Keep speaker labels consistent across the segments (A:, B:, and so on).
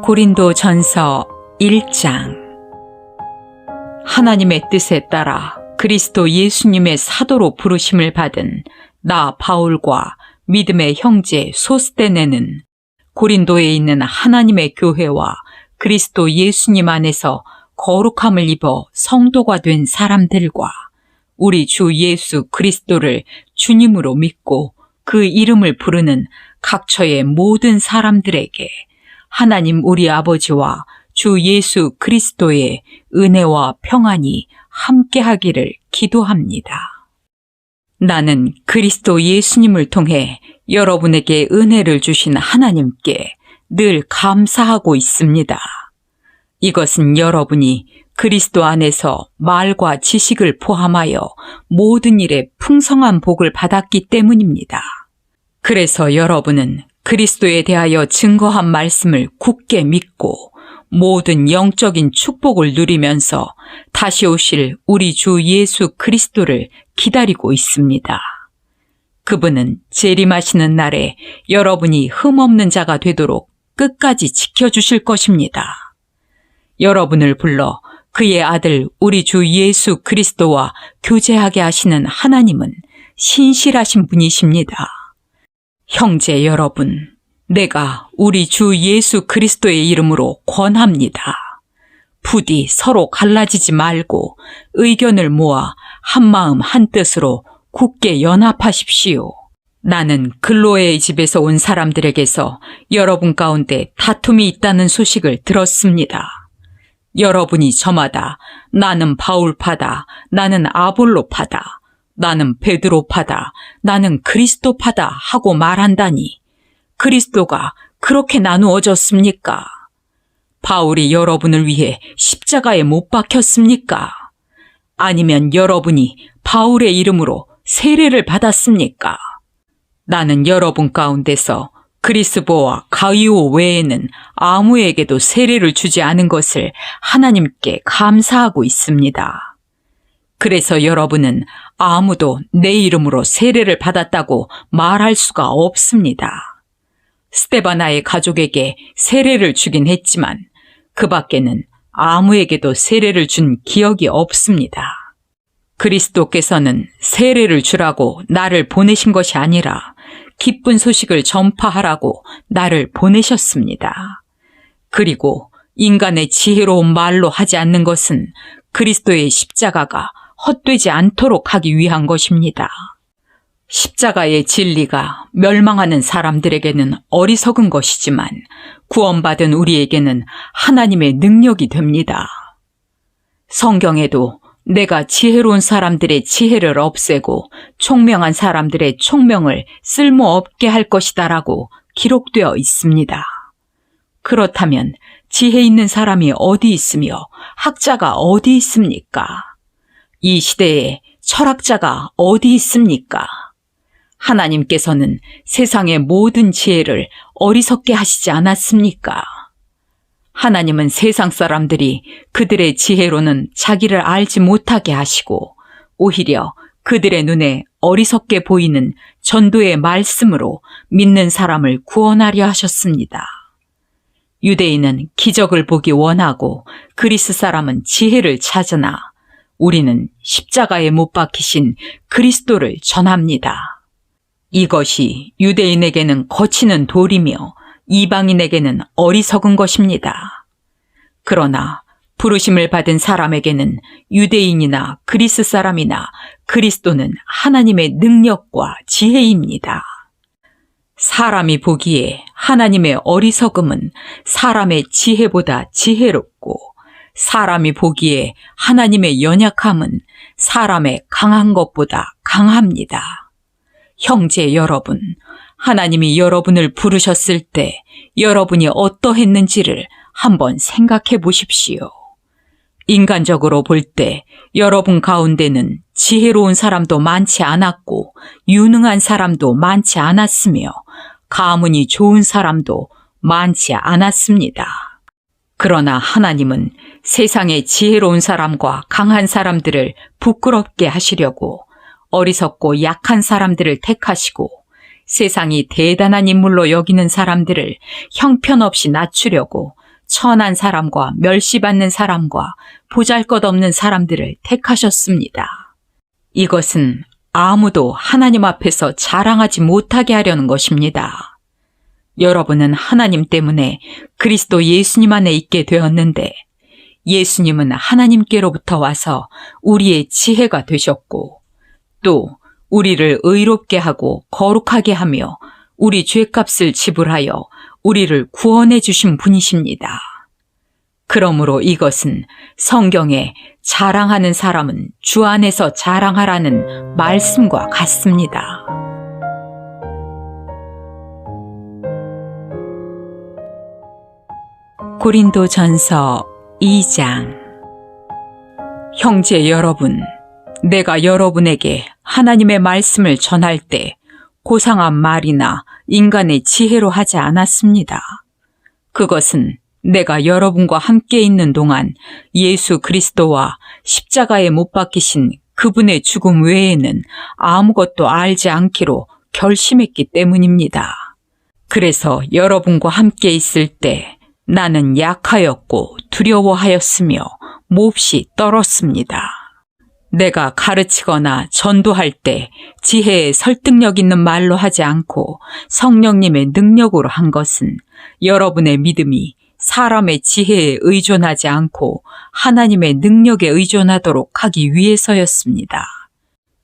A: 고린도전서 1장. 하나님의 뜻에 따라 그리스도 예수님의 사도로 부르심을 받은 나 바울과 믿음의 형제 소스the네는 고린도에 있는 하나님의 교회와 그리스도 예수님 안에서 거룩함을 입어 성도가 된 사람들과 우리 주 예수 그리스도를 주님으로 믿고 그 이름을 부르는 각처의 모든 사람들에게 하나님 우리 아버지와 주 예수 그리스도의 은혜와 평안이 함께하기를 기도합니다. 나는 그리스도 예수님을 통해 여러분에게 은혜를 주신 하나님께 늘 감사하고 있습니다. 이것은 여러분이 그리스도 안에서 말과 지식을 포함하여 모든 일에 풍성한 복을 받았기 때문입니다. 그래서 여러분은 그리스도에 대하여 증거한 말씀을 굳게 믿고 모든 영적인 축복을 누리면서 다시 오실 우리 주 예수 그리스도를 기다리고 있습니다. 그분은 재림하시는 날에 여러분이 흠없는 자가 되도록 끝까지 지켜주실 것입니다. 여러분을 불러 그의 아들 우리 주 예수 그리스도와 교제하게 하시는 하나님은 신실하신 분이십니다. 형제 여러분, 내가 우리 주 예수 그리스도의 이름으로 권합니다. 부디 서로 갈라지지 말고 의견을 모아 한마음 한뜻으로 굳게 연합하십시오. 나는 글로에의 집에서 온 사람들에게서 여러분 가운데 다툼이 있다는 소식을 들었습니다. 여러분이 저마다 나는 바울파다, 나는 아볼로파다, 나는 베드로파다, 나는 그리스도파다 하고 말한다니 그리스도가 그렇게 나누어졌습니까? 바울이 여러분을 위해 십자가에 못 박혔습니까? 아니면 여러분이 바울의 이름으로 세례를 받았습니까? 나는 여러분 가운데서 그리스보와 가이오 외에는 아무에게도 세례를 주지 않은 것을 하나님께 감사하고 있습니다. 그래서 여러분은 아무도 내 이름으로 세례를 받았다고 말할 수가 없습니다. 스데바나의 가족에게 세례를 주긴 했지만 그 밖에는 아무에게도 세례를 준 기억이 없습니다. 그리스도께서는 세례를 주라고 나를 보내신 것이 아니라 기쁜 소식을 전파하라고 나를 보내셨습니다. 그리고 인간의 지혜로운 말로 하지 않는 것은 그리스도의 십자가가 헛되지 않도록 하기 위한 것입니다. 십자가의 진리가 멸망하는 사람들에게는 어리석은 것이지만 구원받은 우리에게는 하나님의 능력이 됩니다. 성경에도 내가 지혜로운 사람들의 지혜를 없애고 총명한 사람들의 총명을 쓸모없게 할 것이다라고 기록되어 있습니다. 그렇다면 지혜 있는 사람이 어디 있으며 학자가 어디 있습니까? 이 시대에 철학자가 어디 있습니까? 하나님께서는 세상의 모든 지혜를 어리석게 하시지 않았습니까? 하나님은 세상 사람들이 그들의 지혜로는 자기를 알지 못하게 하시고 오히려 그들의 눈에 어리석게 보이는 전도의 말씀으로 믿는 사람을 구원하려 하셨습니다. 유대인은 기적을 보기 원하고 그리스 사람은 지혜를 찾으나 우리는 십자가에 못 박히신 그리스도를 전합니다. 이것이 유대인에게는 거치는 돌이며 이방인에게는 어리석은 것입니다. 그러나 부르심을 받은 사람에게는 유대인이나 그리스 사람이나 그리스도는 하나님의 능력과 지혜입니다. 사람이 보기에 하나님의 어리석음은 사람의 지혜보다 지혜롭고 사람이 보기에 하나님의 연약함은 사람의 강한 것보다 강합니다. 형제 여러분, 하나님이 여러분을 부르셨을 때 여러분이 어떠했는지를 한번 생각해 보십시오. 인간적으로 볼 때 여러분 가운데는 지혜로운 사람도 많지 않았고 유능한 사람도 많지 않았으며 가문이 좋은 사람도 많지 않았습니다. 그러나 하나님은 세상의 지혜로운 사람과 강한 사람들을 부끄럽게 하시려고 어리석고 약한 사람들을 택하시고 세상이 대단한 인물로 여기는 사람들을 형편없이 낮추려고 천한 사람과 멸시받는 사람과 보잘것없는 사람들을 택하셨습니다. 이것은 아무도 하나님 앞에서 자랑하지 못하게 하려는 것입니다. 여러분은 하나님 때문에 그리스도 예수님 안에 있게 되었는데 예수님은 하나님께로부터 와서 우리의 지혜가 되셨고 또 우리를 의롭게 하고 거룩하게 하며 우리 죄값을 지불하여 우리를 구원해 주신 분이십니다. 그러므로 이것은 성경에 자랑하는 사람은 주 안에서 자랑하라는 말씀과 같습니다. 고린도전서 2장. 형제 여러분, 내가 여러분에게 하나님의 말씀을 전할 때 고상한 말이나 인간의 지혜로 하지 않았습니다. 그것은 내가 여러분과 함께 있는 동안 예수 그리스도와 십자가에 못 박히신 그분의 죽음 외에는 아무것도 알지 않기로 결심했기 때문입니다. 그래서 여러분과 함께 있을 때 나는 약하였고 두려워하였으며 몹시 떨었습니다. 내가 가르치거나 전도할 때 지혜에 설득력 있는 말로 하지 않고 성령님의 능력으로 한 것은 여러분의 믿음이 사람의 지혜에 의존하지 않고 하나님의 능력에 의존하도록 하기 위해서였습니다.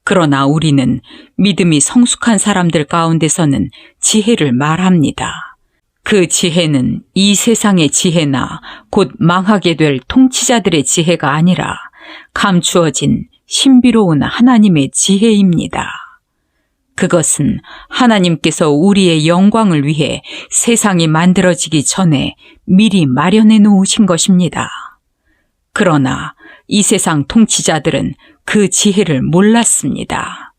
A: 그러나 우리는 믿음이 성숙한 사람들 가운데서는 지혜를 말합니다. 그 지혜는 이 세상의 지혜나 곧 망하게 될 통치자들의 지혜가 아니라 감추어진 신비로운 하나님의 지혜입니다. 그것은 하나님께서 우리의 영광을 위해 세상이 만들어지기 전에 미리 마련해 놓으신 것입니다. 그러나 이 세상 통치자들은 그 지혜를 몰랐습니다.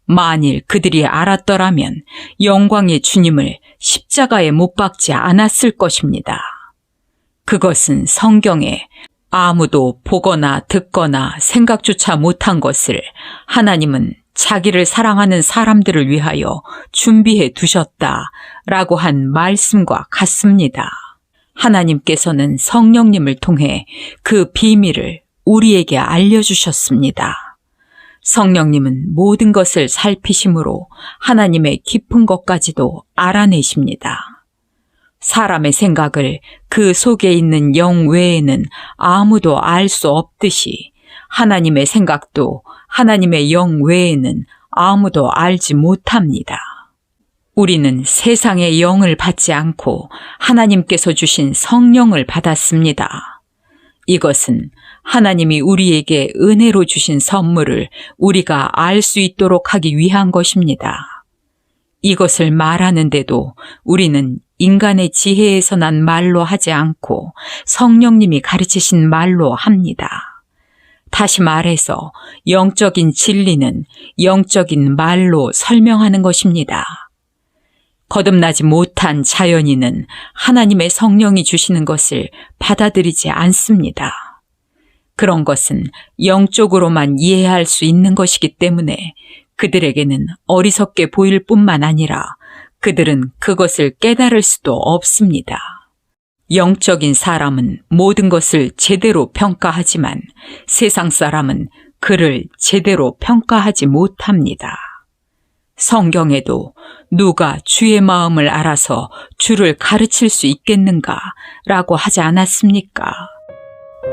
A: 만일 그들이 알았더라면 영광의 주님을 십자가에 못 박지 않았을 것입니다. 그것은 성경에 아무도 보거나 듣거나 생각조차 못한 것을 하나님은 자기를 사랑하는 사람들을 위하여 준비해 두셨다라고 한 말씀과 같습니다. 하나님께서는 성령님을 통해 그 비밀을 우리에게 알려주셨습니다. 성령님은 모든 것을 살피심으로 하나님의 깊은 것까지도 알아내십니다. 사람의 생각을 그 속에 있는 영 외에는 아무도 알 수 없듯이 하나님의 생각도 하나님의 영 외에는 아무도 알지 못합니다. 우리는 세상의 영을 받지 않고 하나님께서 주신 성령을 받았습니다. 이것은 하나님이 우리에게 은혜로 주신 선물을 우리가 알 수 있도록 하기 위한 것입니다. 이것을 말하는데도 우리는 인간의 지혜에서 난 말로 하지 않고 성령님이 가르치신 말로 합니다. 다시 말해서 영적인 진리는 영적인 말로 설명하는 것입니다. 거듭나지 못한 자연인은 하나님의 성령이 주시는 것을 받아들이지 않습니다. 그런 것은 영적으로만 이해할 수 있는 것이기 때문에 그들에게는 어리석게 보일 뿐만 아니라 그들은 그것을 깨달을 수도 없습니다. 영적인 사람은 모든 것을 제대로 평가하지만 세상 사람은 그를 제대로 평가하지 못합니다. 성경에도 누가 주의 마음을 알아서 주를 가르칠 수 있겠는가라고 하지 않았습니까?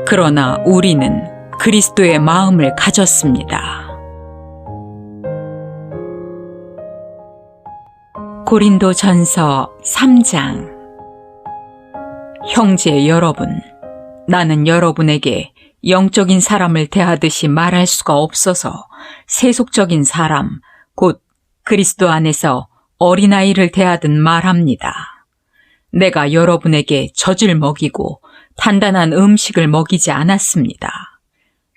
A: 그러나 우리는 그리스도의 마음을 가졌습니다. 고린도전서 3장. 형제 여러분, 나는 여러분에게 영적인 사람을 대하듯이 말할 수가 없어서 세속적인 사람, 곧 그리스도 안에서 어린아이를 대하듯 말합니다. 내가 여러분에게 젖을 먹이고 단단한 음식을 먹이지 않았습니다.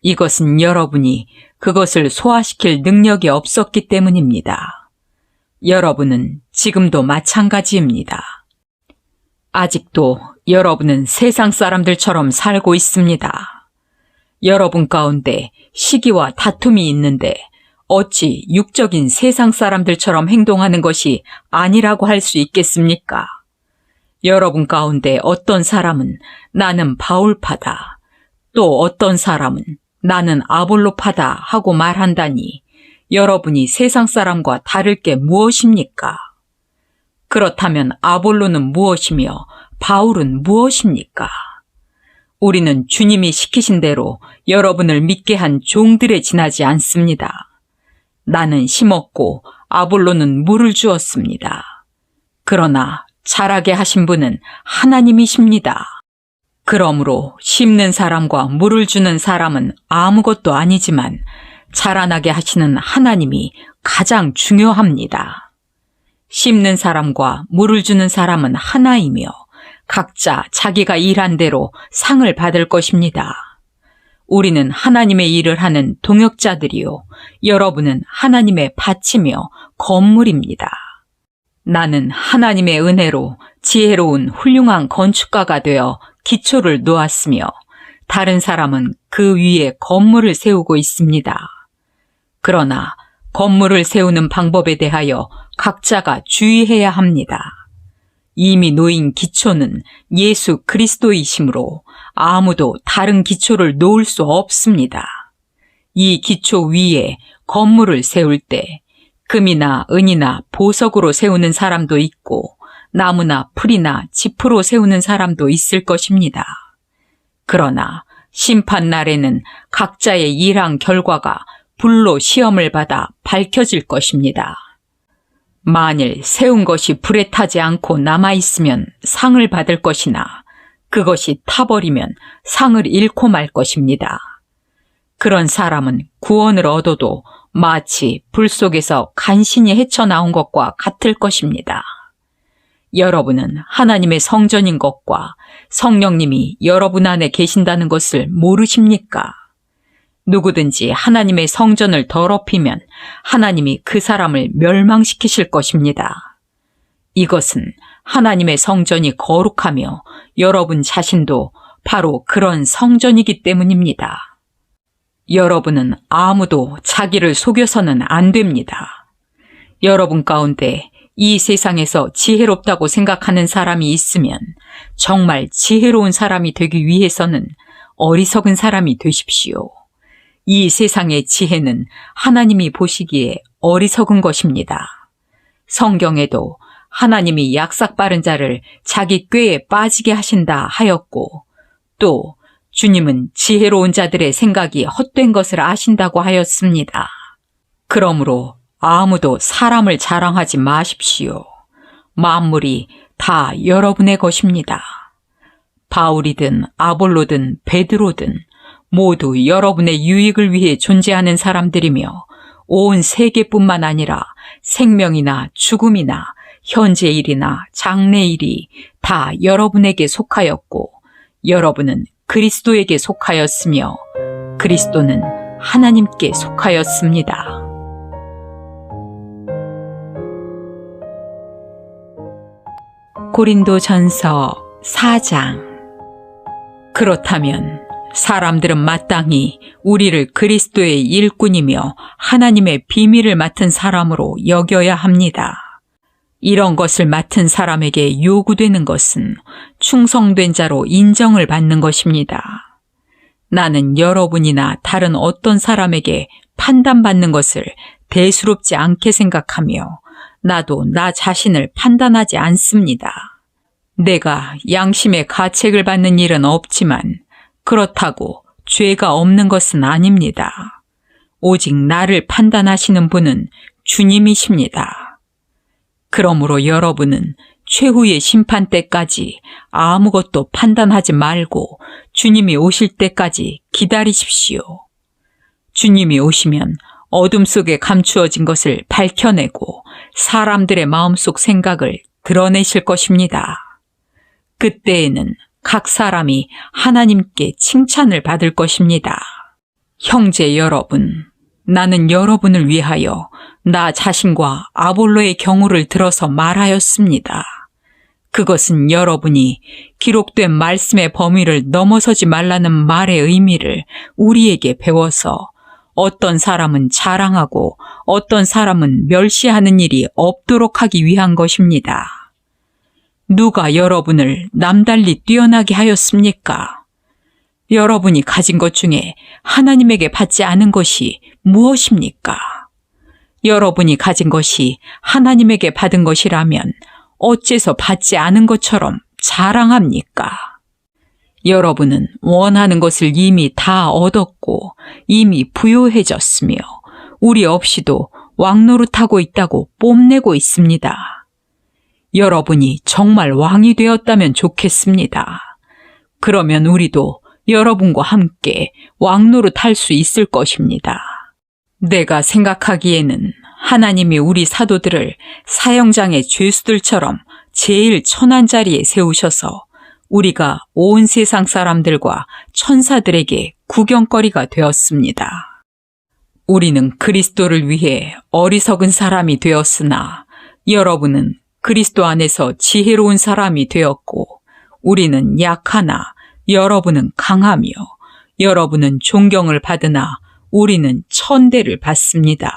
A: 이것은 여러분이 그것을 소화시킬 능력이 없었기 때문입니다. 여러분은 지금도 마찬가지입니다. 아직도 여러분은 세상 사람들처럼 살고 있습니다. 여러분 가운데 시기와 다툼이 있는데 어찌 육적인 세상 사람들처럼 행동하는 것이 아니라고 할 수 있겠습니까? 여러분 가운데 어떤 사람은 나는 바울파다, 또 어떤 사람은 나는 아볼로파다 하고 말한다니 여러분이 세상 사람과 다를 게 무엇입니까? 그렇다면 아볼로는 무엇이며 바울은 무엇입니까? 우리는 주님이 시키신 대로 여러분을 믿게 한 종들에 지나지 않습니다. 나는 심었고 아볼로는 물을 주었습니다. 그러나 자라게 하신 분은 하나님이십니다. 그러므로 심는 사람과 물을 주는 사람은 아무것도 아니지만 자라나게 하시는 하나님이 가장 중요합니다. 심는 사람과 물을 주는 사람은 하나이며 각자 자기가 일한 대로 상을 받을 것입니다. 우리는 하나님의 일을 하는 동역자들이요, 여러분은 하나님의 밭이며 건물입니다. 나는 하나님의 은혜로 지혜로운 훌륭한 건축가가 되어 기초를 놓았으며 다른 사람은 그 위에 건물을 세우고 있습니다. 그러나 건물을 세우는 방법에 대하여 각자가 주의해야 합니다. 이미 놓인 기초는 예수 그리스도이시므로 아무도 다른 기초를 놓을 수 없습니다. 이 기초 위에 건물을 세울 때 금이나 은이나 보석으로 세우는 사람도 있고 나무나 풀이나 짚으로 세우는 사람도 있을 것입니다. 그러나 심판 날에는 각자의 일한 결과가 불로 시험을 받아 밝혀질 것입니다. 만일 세운 것이 불에 타지 않고 남아있으면 상을 받을 것이나 그것이 타버리면 상을 잃고 말 것입니다. 그런 사람은 구원을 얻어도 마치 불 속에서 간신히 헤쳐나온 것과 같을 것입니다. 여러분은 하나님의 성전인 것과 성령님이 여러분 안에 계신다는 것을 모르십니까? 누구든지 하나님의 성전을 더럽히면 하나님이 그 사람을 멸망시키실 것입니다. 이것은 하나님의 성전이 거룩하며 여러분 자신도 바로 그런 성전이기 때문입니다. 여러분은 아무도 자기를 속여서는 안 됩니다. 여러분 가운데 이 세상에서 지혜롭다고 생각하는 사람이 있으면 정말 지혜로운 사람이 되기 위해서는 어리석은 사람이 되십시오. 이 세상의 지혜는 하나님이 보시기에 어리석은 것입니다. 성경에도 하나님이 약삭빠른 자를 자기 꾀에 빠지게 하신다 하였고 또 주님은 지혜로운 자들의 생각이 헛된 것을 아신다고 하였습니다. 그러므로 아무도 사람을 자랑하지 마십시오. 만물이 다 여러분의 것입니다. 바울이든 아볼로든 베드로든 모두 여러분의 유익을 위해 존재하는 사람들이며 온 세계뿐만 아니라 생명이나 죽음이나 현재일이나 장래일이 다 여러분에게 속하였고 여러분은 그리스도에게 속하였으며 그리스도는 하나님께 속하였습니다. 고린도전서 4장. 그렇다면 사람들은 마땅히 우리를 그리스도의 일꾼이며 하나님의 비밀을 맡은 사람으로 여겨야 합니다. 이런 것을 맡은 사람에게 요구되는 것은 충성된 자로 인정을 받는 것입니다. 나는 여러분이나 다른 어떤 사람에게 판단받는 것을 대수롭지 않게 생각하며 나도 나 자신을 판단하지 않습니다. 내가 양심의 가책을 받는 일은 없지만 그렇다고 죄가 없는 것은 아닙니다. 오직 나를 판단하시는 분은 주님이십니다. 그러므로 여러분은 최후의 심판 때까지 아무것도 판단하지 말고 주님이 오실 때까지 기다리십시오. 주님이 오시면 어둠 속에 감추어진 것을 밝혀내고 사람들의 마음속 생각을 드러내실 것입니다. 그때에는 각 사람이 하나님께 칭찬을 받을 것입니다. 형제 여러분, 나는 여러분을 위하여 나 자신과 아볼로의 경우를 들어서 말하였습니다. 그것은 여러분이 기록된 말씀의 범위를 넘어서지 말라는 말의 의미를 우리에게 배워서 어떤 사람은 자랑하고 어떤 사람은 멸시하는 일이 없도록 하기 위한 것입니다. 누가 여러분을 남달리 뛰어나게 하였습니까? 여러분이 가진 것 중에 하나님에게 받지 않은 것이 무엇입니까? 여러분이 가진 것이 하나님에게 받은 것이라면 어째서 받지 않은 것처럼 자랑합니까? 여러분은 원하는 것을 이미 다 얻었고 이미 부유해졌으며 우리 없이도 왕노릇하고 있다고 뽐내고 있습니다. 여러분이 정말 왕이 되었다면 좋겠습니다. 그러면 우리도 여러분과 함께 왕노릇할 수 있을 것입니다. 내가 생각하기에는 하나님이 우리 사도들을 사형장의 죄수들처럼 제일 천한 자리에 세우셔서 우리가 온 세상 사람들과 천사들에게 구경거리가 되었습니다. 우리는 그리스도를 위해 어리석은 사람이 되었으나 여러분은 그리스도 안에서 지혜로운 사람이 되었고 우리는 약하나 여러분은 강하며 여러분은 존경을 받으나 우리는 천대를 받습니다.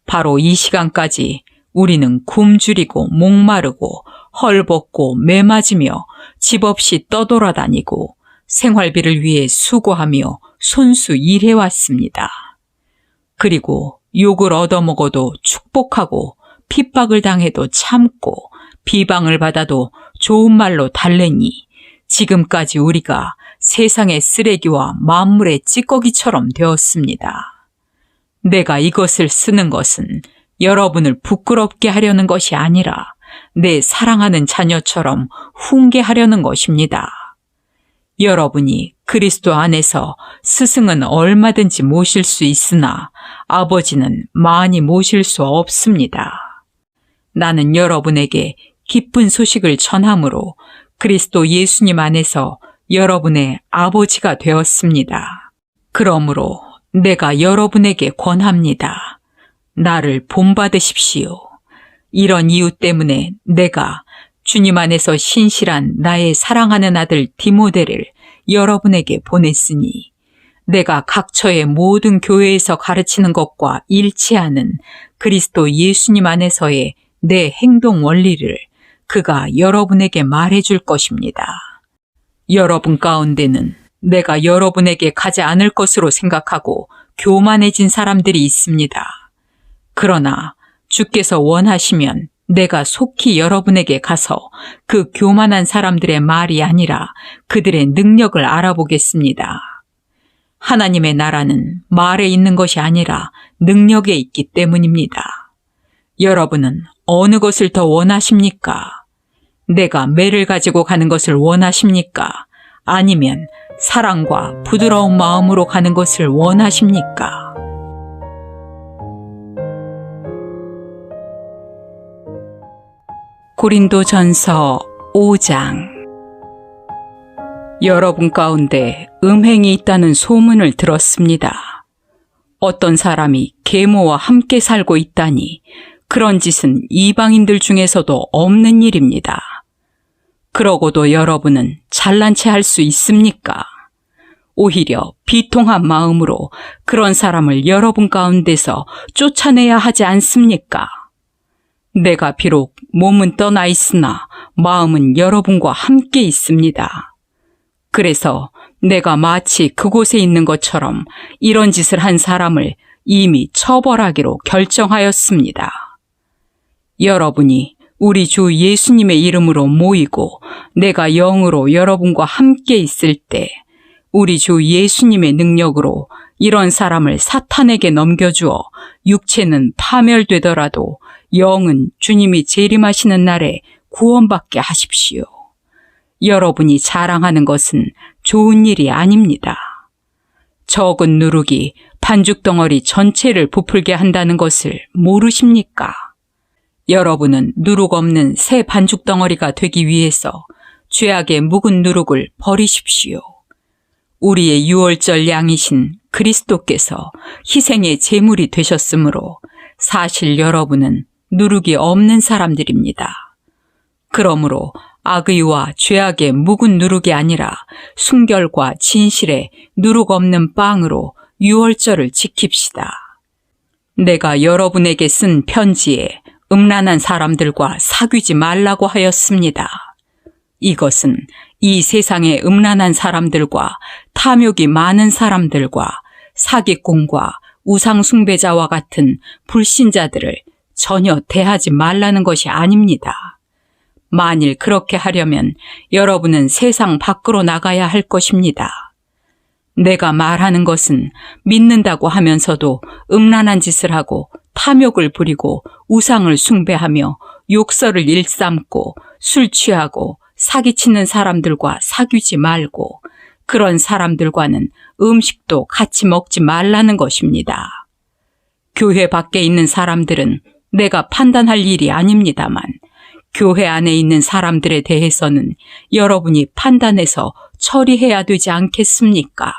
A: 바로 이 시간까지 우리는 굶주리고 목마르고 헐벗고 매맞으며 집 없이 떠돌아다니고 생활비를 위해 수고하며 손수 일해왔습니다. 그리고 욕을 얻어먹어도 축복하고 핍박을 당해도 참고 비방을 받아도 좋은 말로 달래니 지금까지 우리가 세상의 쓰레기와 만물의 찌꺼기처럼 되었습니다. 내가 이것을 쓰는 것은 여러분을 부끄럽게 하려는 것이 아니라 내 사랑하는 자녀처럼 훈계하려는 것입니다. 여러분이 그리스도 안에서 스승은 얼마든지 모실 수 있으나 아버지는 많이 모실 수 없습니다. 나는 여러분에게 기쁜 소식을 전함으로 그리스도 예수님 안에서 여러분의 아버지가 되었습니다. 그러므로 내가 여러분에게 권합니다. 나를 본받으십시오. 이런 이유 때문에 내가 주님 안에서 신실한 나의 사랑하는 아들 디모데를 여러분에게 보냈으니 내가 각처의 모든 교회에서 가르치는 것과 일치하는 그리스도 예수님 안에서의 내 행동 원리를 그가 여러분에게 말해줄 것입니다. 여러분 가운데는 내가 여러분에게 가지 않을 것으로 생각하고 교만해진 사람들이 있습니다. 그러나 주께서 원하시면 내가 속히 여러분에게 가서 그 교만한 사람들의 말이 아니라 그들의 능력을 알아보겠습니다. 하나님의 나라는 말에 있는 것이 아니라 능력에 있기 때문입니다. 여러분은 어느 것을 더 원하십니까? 내가 매를 가지고 가는 것을 원하십니까? 아니면 사랑과 부드러운 마음으로 가는 것을 원하십니까? 고린도전서 5장. 여러분 가운데 음행이 있다는 소문을 들었습니다. 어떤 사람이 계모와 함께 살고 있다니 그런 짓은 이방인들 중에서도 없는 일입니다. 그러고도 여러분은 잘난 체 할 수 있습니까? 오히려 비통한 마음으로 그런 사람을 여러분 가운데서 쫓아내야 하지 않습니까? 내가 비록 몸은 떠나 있으나 마음은 여러분과 함께 있습니다. 그래서 내가 마치 그곳에 있는 것처럼 이런 짓을 한 사람을 이미 처벌하기로 결정하였습니다. 여러분이 우리 주 예수님의 이름으로 모이고 내가 영으로 여러분과 함께 있을 때 우리 주 예수님의 능력으로 이런 사람을 사탄에게 넘겨주어 육체는 파멸되더라도 영은 주님이 재림하시는 날에 구원받게 하십시오. 여러분이 자랑하는 것은 좋은 일이 아닙니다. 적은 누룩이 반죽덩어리 전체를 부풀게 한다는 것을 모르십니까? 여러분은 누룩 없는 새 반죽덩어리가 되기 위해서 죄악의 묵은 누룩을 버리십시오. 우리의 유월절 양이신 그리스도께서 희생의 제물이 되셨으므로 사실 여러분은 누룩이 없는 사람들입니다. 그러므로 악의와 죄악의 묵은 누룩이 아니라 순결과 진실의 누룩 없는 빵으로 유월절을 지킵시다. 내가 여러분에게 쓴 편지에 음란한 사람들과 사귀지 말라고 하였습니다. 이것은 이 세상의 음란한 사람들과 탐욕이 많은 사람들과 사기꾼과 우상숭배자와 같은 불신자들을 전혀 대하지 말라는 것이 아닙니다. 만일 그렇게 하려면 여러분은 세상 밖으로 나가야 할 것입니다. 내가 말하는 것은 믿는다고 하면서도 음란한 짓을 하고 탐욕을 부리고 우상을 숭배하며 욕설을 일삼고 술 취하고 사기치는 사람들과 사귀지 말고 그런 사람들과는 음식도 같이 먹지 말라는 것입니다. 교회 밖에 있는 사람들은 내가 판단할 일이 아닙니다만 교회 안에 있는 사람들에 대해서는 여러분이 판단해서 처리해야 되지 않겠습니까?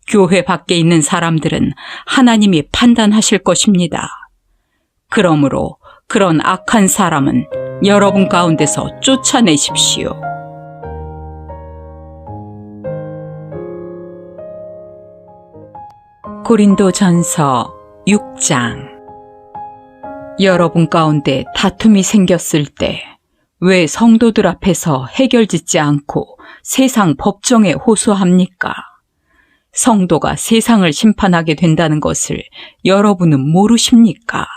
A: 교회 밖에 있는 사람들은 하나님이 판단하실 것입니다. 그러므로 그런 악한 사람은 여러분 가운데서 쫓아내십시오. 고린도전서 6장. 여러분 가운데 다툼이 생겼을 때 왜 성도들 앞에서 해결짓지 않고 세상 법정에 호소합니까? 성도가 세상을 심판하게 된다는 것을 여러분은 모르십니까?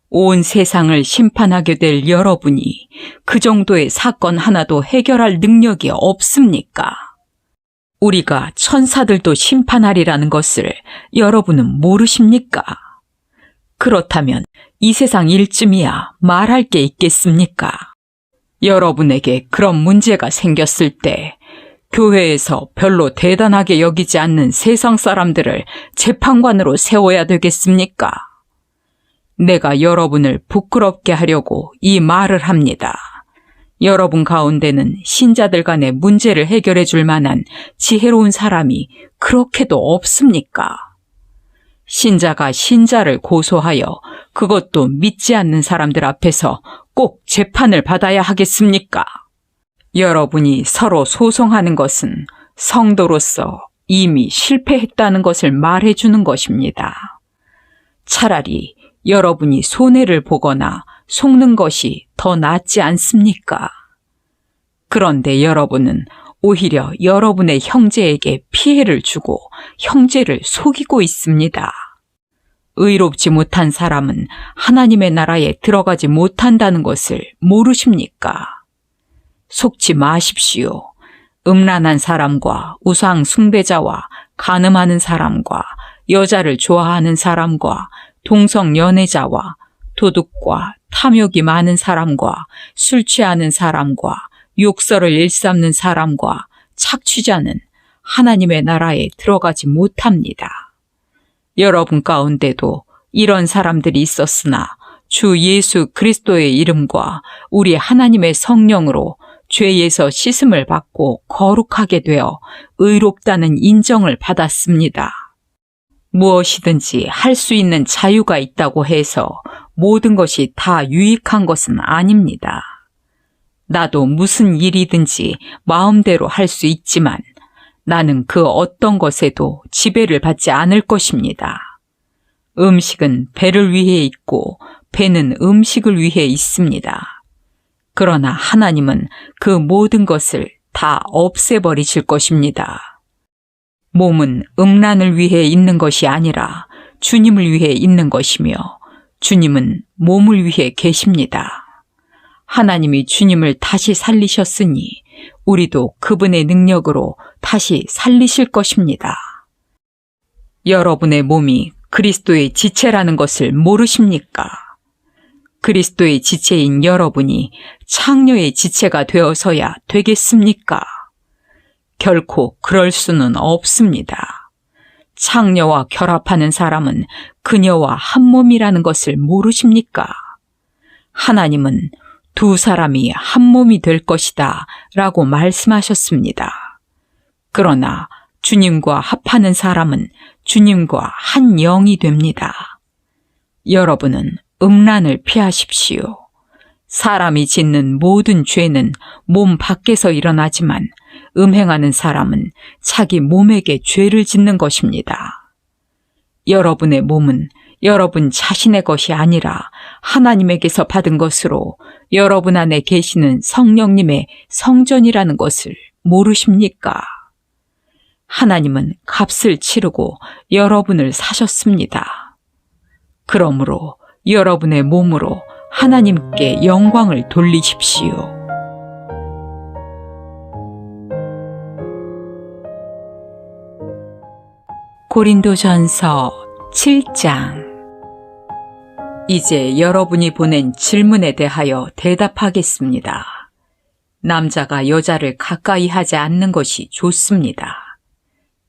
A: 온 세상을 심판하게 될 여러분이 그 정도의 사건 하나도 해결할 능력이 없습니까? 우리가 천사들도 심판하리라는 것을 여러분은 모르십니까? 그렇다면 이 세상 일쯤이야 말할 게 있겠습니까? 여러분에게 그런 문제가 생겼을 때 교회에서 별로 대단하게 여기지 않는 세상 사람들을 재판관으로 세워야 되겠습니까? 내가 여러분을 부끄럽게 하려고 이 말을 합니다. 여러분 가운데는 신자들 간의 문제를 해결해 줄 만한 지혜로운 사람이 그렇게도 없습니까? 신자가 신자를 고소하여 그것도 믿지 않는 사람들 앞에서 꼭 재판을 받아야 하겠습니까? 여러분이 서로 소송하는 것은 성도로서 이미 실패했다는 것을 말해주는 것입니다. 차라리 여러분이 손해를 보거나 속는 것이 더 낫지 않습니까? 그런데 여러분은 오히려 여러분의 형제에게 피해를 주고 형제를 속이고 있습니다. 의롭지 못한 사람은 하나님의 나라에 들어가지 못한다는 것을 모르십니까? 속지 마십시오. 음란한 사람과 우상 숭배자와 간음하는 사람과 여자를 좋아하는 사람과 동성 연애자와 도둑과 탐욕이 많은 사람과 술 취하는 사람과 욕설을 일삼는 사람과 착취자는 하나님의 나라에 들어가지 못합니다. 여러분 가운데도 이런 사람들이 있었으나 주 예수 그리스도의 이름과 우리 하나님의 성령으로 죄에서 씻음을 받고 거룩하게 되어 의롭다는 인정을 받았습니다. 무엇이든지 할 수 있는 자유가 있다고 해서 모든 것이 다 유익한 것은 아닙니다. 나도 무슨 일이든지 마음대로 할 수 있지만 나는 그 어떤 것에도 지배를 받지 않을 것입니다. 음식은 배를 위해 있고 배는 음식을 위해 있습니다. 그러나 하나님은 그 모든 것을 다 없애버리실 것입니다. 몸은 음란을 위해 있는 것이 아니라 주님을 위해 있는 것이며 주님은 몸을 위해 계십니다. 하나님이 주님을 다시 살리셨으니 우리도 그분의 능력으로 다시 살리실 것입니다. 여러분의 몸이 그리스도의 지체라는 것을 모르십니까? 그리스도의 지체인 여러분이 창녀의 지체가 되어서야 되겠습니까? 결코 그럴 수는 없습니다. 창녀와 결합하는 사람은 그녀와 한 몸이라는 것을 모르십니까? 하나님은 두 사람이 한 몸이 될 것이다 라고 말씀하셨습니다. 그러나 주님과 합하는 사람은 주님과 한 영이 됩니다. 여러분은 음란을 피하십시오. 사람이 짓는 모든 죄는 몸 밖에서 일어나지만 음행하는 사람은 자기 몸에게 죄를 짓는 것입니다. 여러분의 몸은 여러분 자신의 것이 아니라 하나님에게서 받은 것으로 여러분 안에 계시는 성령님의 성전이라는 것을 모르십니까? 하나님은 값을 치르고 여러분을 사셨습니다. 그러므로 여러분의 몸으로 하나님께 영광을 돌리십시오. 고린도전서 7장. 이제 여러분이 보낸 질문에 대하여 대답하겠습니다. 남자가 여자를 가까이 하지 않는 것이 좋습니다.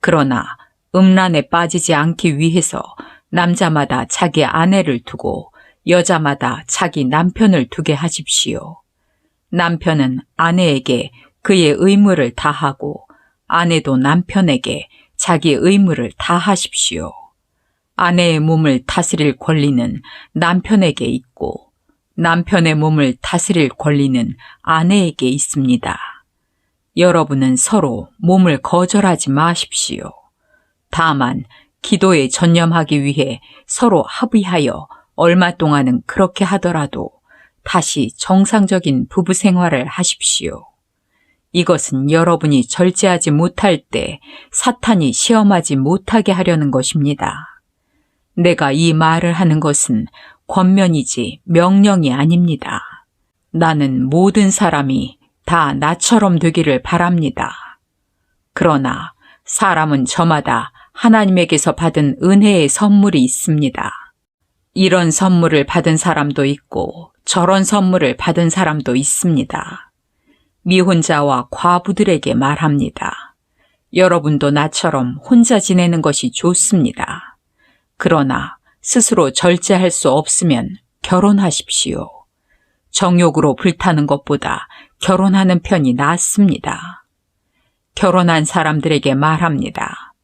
A: 그러나 음란에 빠지지 않기 위해서 남자마다 자기 아내를 두고 여자마다 자기 남편을 두게 하십시오. 남편은 아내에게 그의 의무를 다하고 아내도 남편에게 자기 의무를 다하십시오. 아내의 몸을 다스릴 권리는 남편에게 있고 남편의 몸을 다스릴 권리는 아내에게 있습니다. 여러분은 서로 몸을 거절하지 마십시오. 다만 기도에 전념하기 위해 서로 합의하여 얼마 동안은 그렇게 하더라도 다시 정상적인 부부 생활을 하십시오. 이것은 여러분이 절제하지 못할 때 사탄이 시험하지 못하게 하려는 것입니다. 내가 이 말을 하는 것은 권면이지 명령이 아닙니다. 나는 모든 사람이 다 나처럼 되기를 바랍니다. 그러나 사람은 저마다 하나님에게서 받은 은혜의 선물이 있습니다. 이런 선물을 받은 사람도 있고 저런 선물을 받은 사람도 있습니다. 미혼자와 과부들에게 말합니다. 여러분도 나처럼 혼자 지내는 것이 좋습니다. 그러나 스스로 절제할 수 없으면 결혼하십시오. 정욕으로 불타는 것보다 결혼하는 편이 낫습니다. 결혼한 사람들에게 말합니다.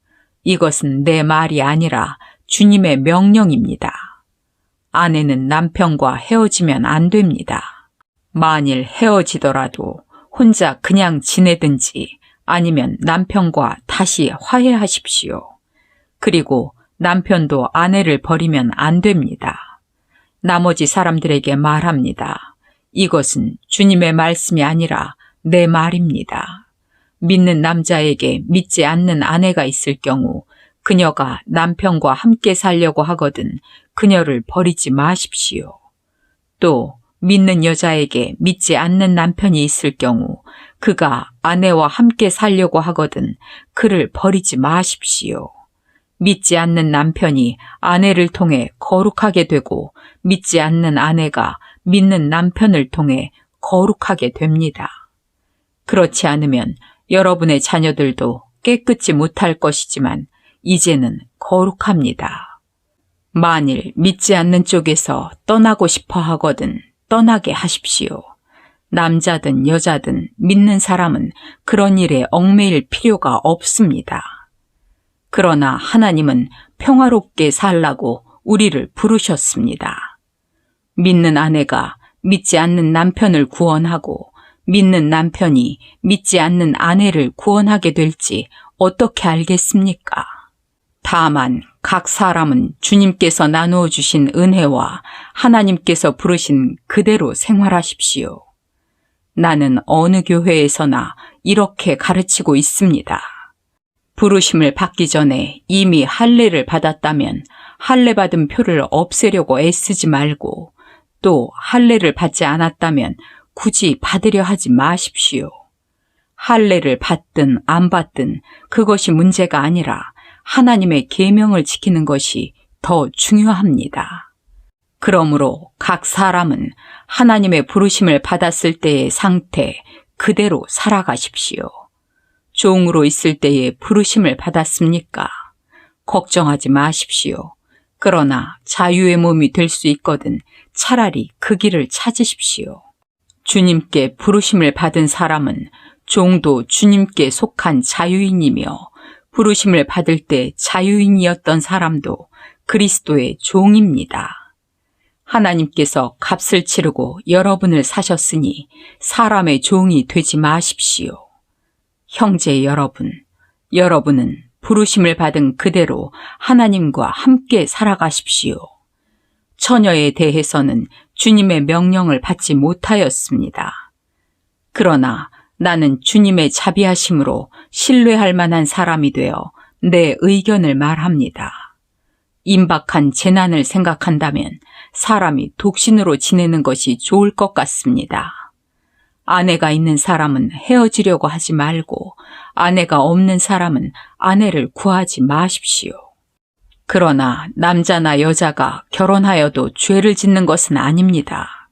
A: 이것은 내 말이 아니라 주님의 명령입니다. 아내는 남편과 헤어지면 안 됩니다. 만일 헤어지더라도 혼자 그냥 지내든지 아니면 남편과 다시 화해하십시오. 그리고 남편도 아내를 버리면 안 됩니다. 나머지 사람들에게 말합니다. 이것은 주님의 말씀이 아니라 내 말입니다. 믿는 남자에게 믿지 않는 아내가 있을 경우 그녀가 남편과 함께 살려고 하거든 그녀를 버리지 마십시오. 또 믿는 여자에게 믿지 않는 남편이 있을 경우 그가 아내와 함께 살려고 하거든 그를 버리지 마십시오. 믿지 않는 남편이 아내를 통해 거룩하게 되고 믿지 않는 아내가 믿는 남편을 통해 거룩하게 됩니다. 그렇지 않으면 여러분의 자녀들도 깨끗이 못할 것이지만 이제는 거룩합니다. 만일 믿지 않는 쪽에서 떠나고 싶어 하거든 떠나게 하십시오. 남자든 여자든 믿는 사람은 그런 일에 얽매일 필요가 없습니다. 그러나 하나님은 평화롭게 살라고 우리를 부르셨습니다. 믿는 아내가 믿지 않는 남편을 구원하고 믿는 남편이 믿지 않는 아내를 구원하게 될지 어떻게 알겠습니까? 다만 각 사람은 주님께서 나누어 주신 은혜와 하나님께서 부르신 그대로 생활하십시오. 나는 어느 교회에서나 이렇게 가르치고 있습니다. 부르심을 받기 전에 이미 할례를 받았다면 할례 받은 표를 없애려고 애쓰지 말고 또 할례를 받지 않았다면 굳이 받으려 하지 마십시오. 할례를 받든 안 받든 그것이 문제가 아니라 하나님의 계명을 지키는 것이 더 중요합니다. 그러므로 각 사람은 하나님의 부르심을 받았을 때의 상태 그대로 살아가십시오. 종으로 있을 때에 부르심을 받았습니까? 걱정하지 마십시오. 그러나 자유의 몸이 될 수 있거든 차라리 그 길을 찾으십시오. 주님께 부르심을 받은 사람은 종도 주님께 속한 자유인이며 부르심을 받을 때 자유인이었던 사람도 그리스도의 종입니다. 하나님께서 값을 치르고 여러분을 사셨으니 사람의 종이 되지 마십시오. 형제 여러분, 여러분은 부르심을 받은 그대로 하나님과 함께 살아가십시오. 처녀에 대해서는 주님의 명령을 받지 못하였습니다. 그러나 나는 주님의 자비하심으로 신뢰할 만한 사람이 되어 내 의견을 말합니다. 임박한 재난을 생각한다면 사람이 독신으로 지내는 것이 좋을 것 같습니다. 아내가 있는 사람은 헤어지려고 하지 말고 아내가 없는 사람은 아내를 구하지 마십시오. 그러나 남자나 여자가 결혼하여도 죄를 짓는 것은 아닙니다.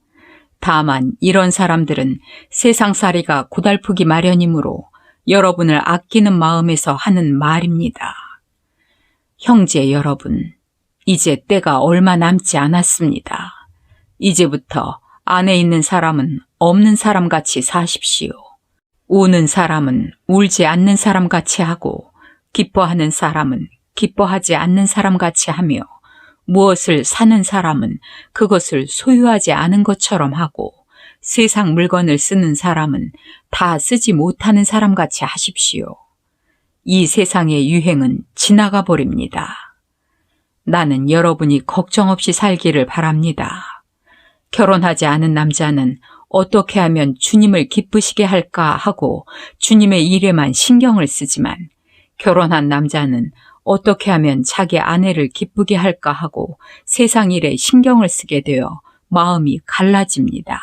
A: 다만 이런 사람들은 세상살이가 고달프기 마련이므로 여러분을 아끼는 마음에서 하는 말입니다. 형제 여러분, 이제 때가 얼마 남지 않았습니다. 이제부터 안에 있는 사람은 없는 사람같이 사십시오. 우는 사람은 울지 않는 사람같이 하고 기뻐하는 사람은 기뻐하지 않는 사람같이 하며 무엇을 사는 사람은 그것을 소유하지 않은 것처럼 하고 세상 물건을 쓰는 사람은 다 쓰지 못하는 사람같이 하십시오. 이 세상의 유행은 지나가 버립니다. 나는 여러분이 걱정 없이 살기를 바랍니다. 결혼하지 않은 남자는 어떻게 하면 주님을 기쁘시게 할까 하고 주님의 일에만 신경을 쓰지만 결혼한 남자는 어떻게 하면 자기 아내를 기쁘게 할까 하고 세상 일에 신경을 쓰게 되어 마음이 갈라집니다.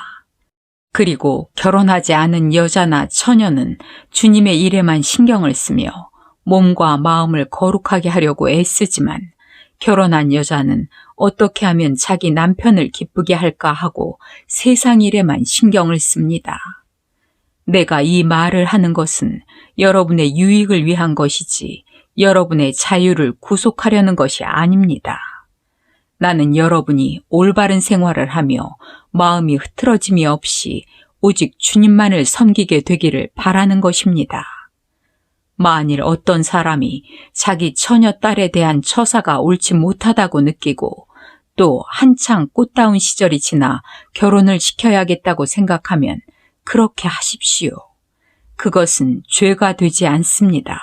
A: 그리고 결혼하지 않은 여자나 처녀는 주님의 일에만 신경을 쓰며 몸과 마음을 거룩하게 하려고 애쓰지만 결혼한 여자는 어떻게 하면 자기 남편을 기쁘게 할까 하고 세상 일에만 신경을 씁니다. 내가 이 말을 하는 것은 여러분의 유익을 위한 것이지 여러분의 자유를 구속하려는 것이 아닙니다. 나는 여러분이 올바른 생활을 하며 마음이 흐트러짐이 없이 오직 주님만을 섬기게 되기를 바라는 것입니다. 만일 어떤 사람이 자기 처녀 딸에 대한 처사가 옳지 못하다고 느끼고 또 한창 꽃다운 시절이 지나 결혼을 시켜야겠다고 생각하면 그렇게 하십시오. 그것은 죄가 되지 않습니다.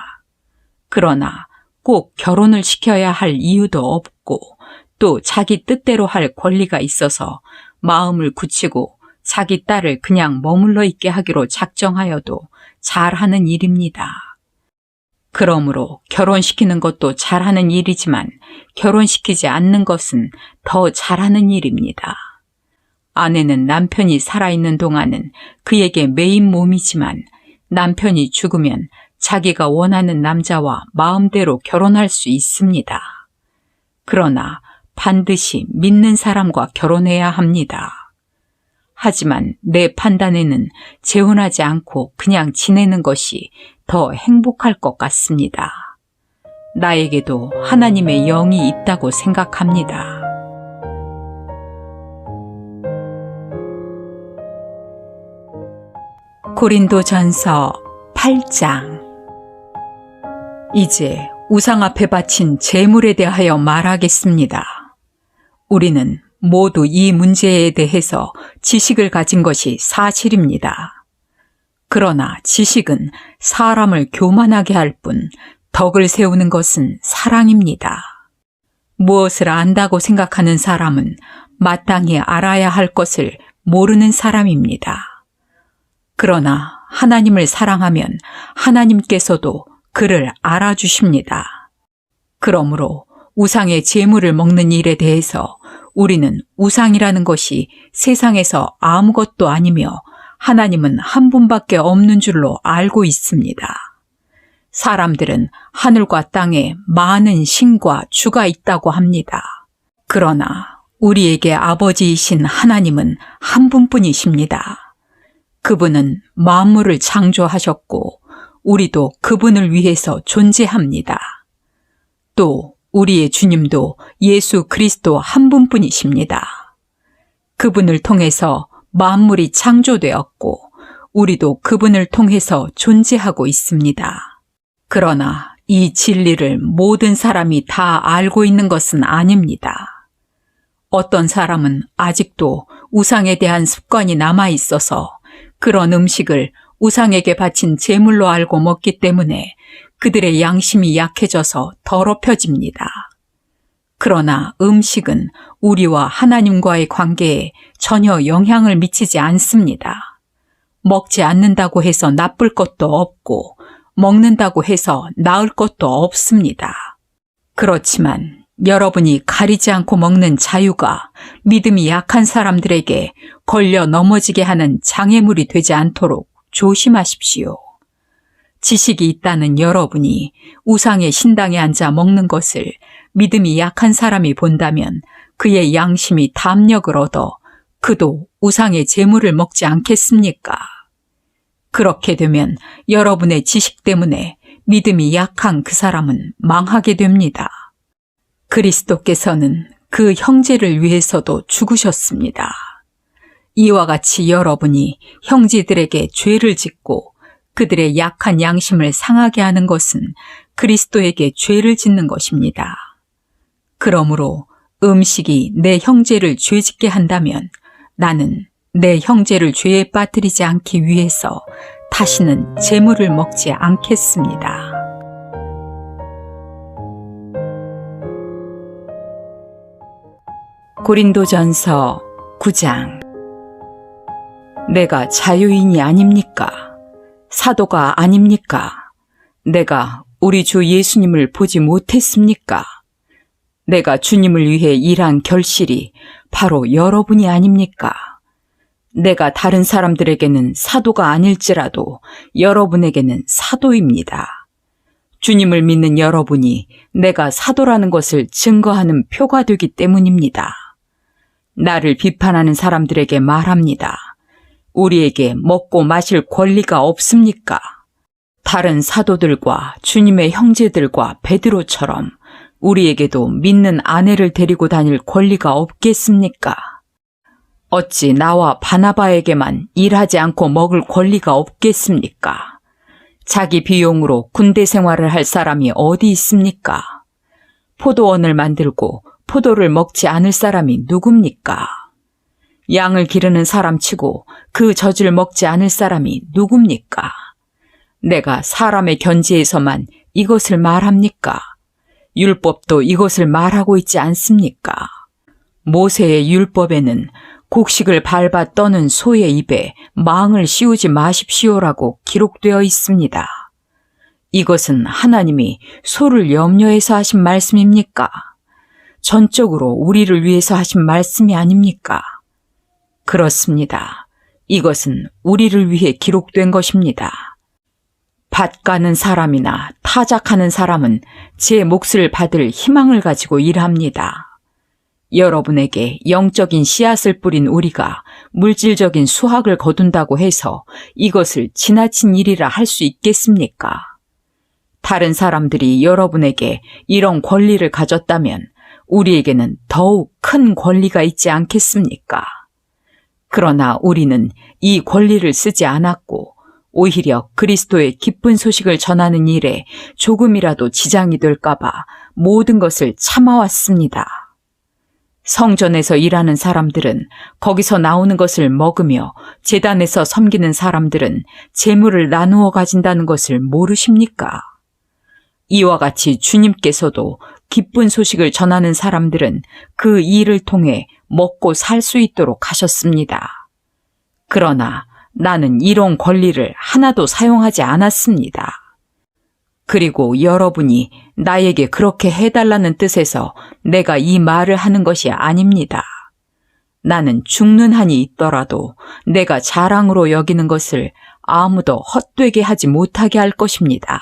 A: 그러나 꼭 결혼을 시켜야 할 이유도 없고 또 자기 뜻대로 할 권리가 있어서 마음을 굳히고 자기 딸을 그냥 머물러 있게 하기로 작정하여도 잘하는 일입니다. 그러므로 결혼시키는 것도 잘하는 일이지만 결혼시키지 않는 것은 더 잘하는 일입니다. 아내는 남편이 살아있는 동안은 그에게 메인 몸이지만 남편이 죽으면 자기가 원하는 남자와 마음대로 결혼할 수 있습니다. 그러나 반드시 믿는 사람과 결혼해야 합니다. 하지만 내 판단에는 재혼하지 않고 그냥 지내는 것이 더 행복할 것 같습니다. 나에게도 하나님의 영이 있다고 생각합니다. 고린도전서 8장. 이제 우상 앞에 바친 제물에 대하여 말하겠습니다. 우리는 모두 이 문제에 대해서 지식을 가진 것이 사실입니다. 그러나 지식은 사람을 교만하게 할 뿐 덕을 세우는 것은 사랑입니다. 무엇을 안다고 생각하는 사람은 마땅히 알아야 할 것을 모르는 사람입니다. 그러나 하나님을 사랑하면 하나님께서도 그를 알아주십니다. 그러므로 우상의 제물을 먹는 일에 대해서 우리는 우상이라는 것이 세상에서 아무것도 아니며 하나님은 한 분밖에 없는 줄로 알고 있습니다. 사람들은 하늘과 땅에 많은 신과 주가 있다고 합니다. 그러나 우리에게 아버지이신 하나님은 한 분뿐이십니다. 그분은 만물을 창조하셨고 우리도 그분을 위해서 존재합니다. 또 우리의 주님도 예수 그리스도 한 분뿐이십니다. 그분을 통해서 만물이 창조되었고 우리도 그분을 통해서 존재하고 있습니다. 그러나 이 진리를 모든 사람이 다 알고 있는 것은 아닙니다. 어떤 사람은 아직도 우상에 대한 습관이 남아 있어서 그런 음식을 우상에게 바친 제물로 알고 먹기 때문에 그들의 양심이 약해져서 더럽혀집니다. 그러나 음식은 우리와 하나님과의 관계에 전혀 영향을 미치지 않습니다. 먹지 않는다고 해서 나쁠 것도 없고 먹는다고 해서 나을 것도 없습니다. 그렇지만 여러분이 가리지 않고 먹는 자유가 믿음이 약한 사람들에게 걸려 넘어지게 하는 장애물이 되지 않도록 조심하십시오. 지식이 있다는 여러분이 우상의 신당에 앉아 먹는 것을 믿음이 약한 사람이 본다면 그의 양심이 담력을 얻어 그도 우상의 제물을 먹지 않겠습니까? 그렇게 되면 여러분의 지식 때문에 믿음이 약한 그 사람은 망하게 됩니다. 그리스도께서는 그 형제를 위해서도 죽으셨습니다. 이와 같이 여러분이 형제들에게 죄를 짓고 그들의 약한 양심을 상하게 하는 것은 그리스도에게 죄를 짓는 것입니다. 그러므로 음식이 내 형제를 죄짓게 한다면 나는 내 형제를 죄에 빠뜨리지 않기 위해서 다시는 제물을 먹지 않겠습니다. 고린도전서 9장. 내가 자유인이 아닙니까? 사도가 아닙니까? 내가 우리 주 예수님을 보지 못했습니까? 내가 주님을 위해 일한 결실이 바로 여러분이 아닙니까? 내가 다른 사람들에게는 사도가 아닐지라도 여러분에게는 사도입니다. 주님을 믿는 여러분이 내가 사도라는 것을 증거하는 표가 되기 때문입니다. 나를 비판하는 사람들에게 말합니다. 우리에게 먹고 마실 권리가 없습니까? 다른 사도들과 주님의 형제들과 베드로처럼 우리에게도 믿는 아내를 데리고 다닐 권리가 없겠습니까? 어찌 나와 바나바에게만 일하지 않고 먹을 권리가 없겠습니까? 자기 비용으로 군대 생활을 할 사람이 어디 있습니까? 포도원을 만들고 포도를 먹지 않을 사람이 누굽니까? 양을 기르는 사람치고 그 젖을 먹지 않을 사람이 누굽니까? 내가 사람의 견지에서만 이것을 말합니까? 율법도 이것을 말하고 있지 않습니까? 모세의 율법에는 곡식을 밟아 떠는 소의 입에 망을 씌우지 마십시오라고 기록되어 있습니다. 이것은 하나님이 소를 염려해서 하신 말씀입니까? 전적으로 우리를 위해서 하신 말씀이 아닙니까? 그렇습니다. 이것은 우리를 위해 기록된 것입니다. 밭 가는 사람이나 타작하는 사람은 제 몫을 받을 희망을 가지고 일합니다. 여러분에게 영적인 씨앗을 뿌린 우리가 물질적인 수확을 거둔다고 해서 이것을 지나친 일이라 할 수 있겠습니까? 다른 사람들이 여러분에게 이런 권리를 가졌다면 우리에게는 더욱 큰 권리가 있지 않겠습니까? 그러나 우리는 이 권리를 쓰지 않았고 오히려 그리스도의 기쁜 소식을 전하는 일에 조금이라도 지장이 될까봐 모든 것을 참아왔습니다. 성전에서 일하는 사람들은 거기서 나오는 것을 먹으며 제단에서 섬기는 사람들은 재물을 나누어 가진다는 것을 모르십니까? 이와 같이 주님께서도 기쁜 소식을 전하는 사람들은 그 일을 통해 먹고 살 수 있도록 하셨습니다. 그러나 나는 이런 권리를 하나도 사용하지 않았습니다. 그리고 여러분이 나에게 그렇게 해달라는 뜻에서 내가 이 말을 하는 것이 아닙니다. 나는 죽는 한이 있더라도 내가 자랑으로 여기는 것을 아무도 헛되게 하지 못하게 할 것입니다.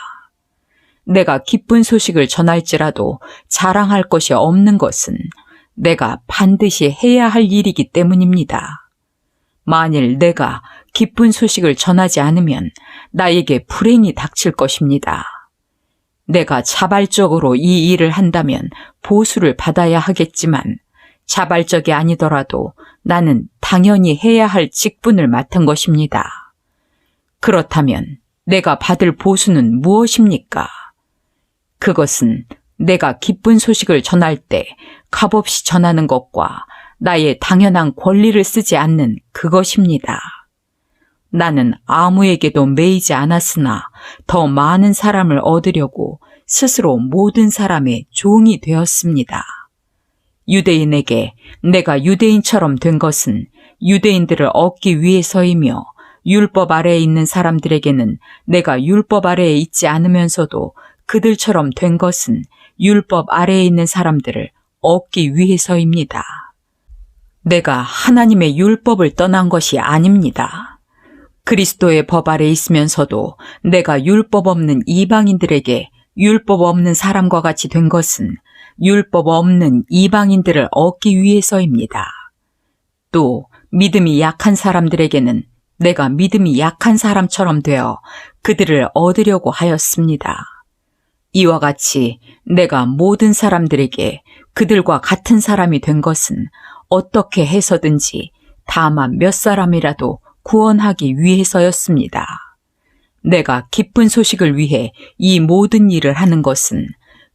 A: 내가 기쁜 소식을 전할지라도 자랑할 것이 없는 것은 내가 반드시 해야 할 일이기 때문입니다. 만일 내가 기쁜 소식을 전하지 않으면 나에게 불행이 닥칠 것입니다. 내가 자발적으로 이 일을 한다면 보수를 받아야 하겠지만 자발적이 아니더라도 나는 당연히 해야 할 직분을 맡은 것입니다. 그렇다면 내가 받을 보수는 무엇입니까? 그것은 내가 기쁜 소식을 전할 때 값없이 전하는 것과 나의 당연한 권리를 쓰지 않는 그것입니다. 나는 아무에게도 매이지 않았으나 더 많은 사람을 얻으려고 스스로 모든 사람의 종이 되었습니다. 유대인에게 내가 유대인처럼 된 것은 유대인들을 얻기 위해서이며 율법 아래에 있는 사람들에게는 내가 율법 아래에 있지 않으면서도 그들처럼 된 것은 율법 아래에 있는 사람들을 얻기 위해서입니다. 내가 하나님의 율법을 떠난 것이 아닙니다. 그리스도의 법 아래에 있으면서도 내가 율법 없는 이방인들에게 율법 없는 사람과 같이 된 것은 율법 없는 이방인들을 얻기 위해서입니다. 또 믿음이 약한 사람들에게는 내가 믿음이 약한 사람처럼 되어 그들을 얻으려고 하였습니다. 이와 같이 내가 모든 사람들에게 그들과 같은 사람이 된 것은 어떻게 해서든지 다만 몇 사람이라도 구원하기 위해서였습니다. 내가 기쁜 소식을 위해 이 모든 일을 하는 것은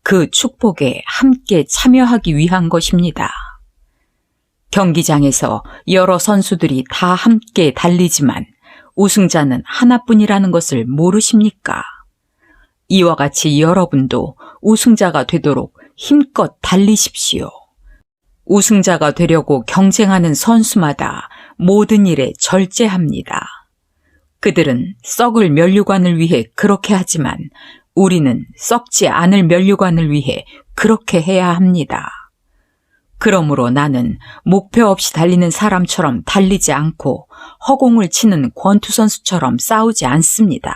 A: 그 축복에 함께 참여하기 위한 것입니다. 경기장에서 여러 선수들이 다 함께 달리지만 우승자는 하나뿐이라는 것을 모르십니까? 이와 같이 여러분도 우승자가 되도록 힘껏 달리십시오. 우승자가 되려고 경쟁하는 선수마다 모든 일에 절제합니다. 그들은 썩을 면류관을 위해 그렇게 하지만 우리는 썩지 않을 면류관을 위해 그렇게 해야 합니다. 그러므로 나는 목표 없이 달리는 사람처럼 달리지 않고 허공을 치는 권투 선수처럼 싸우지 않습니다.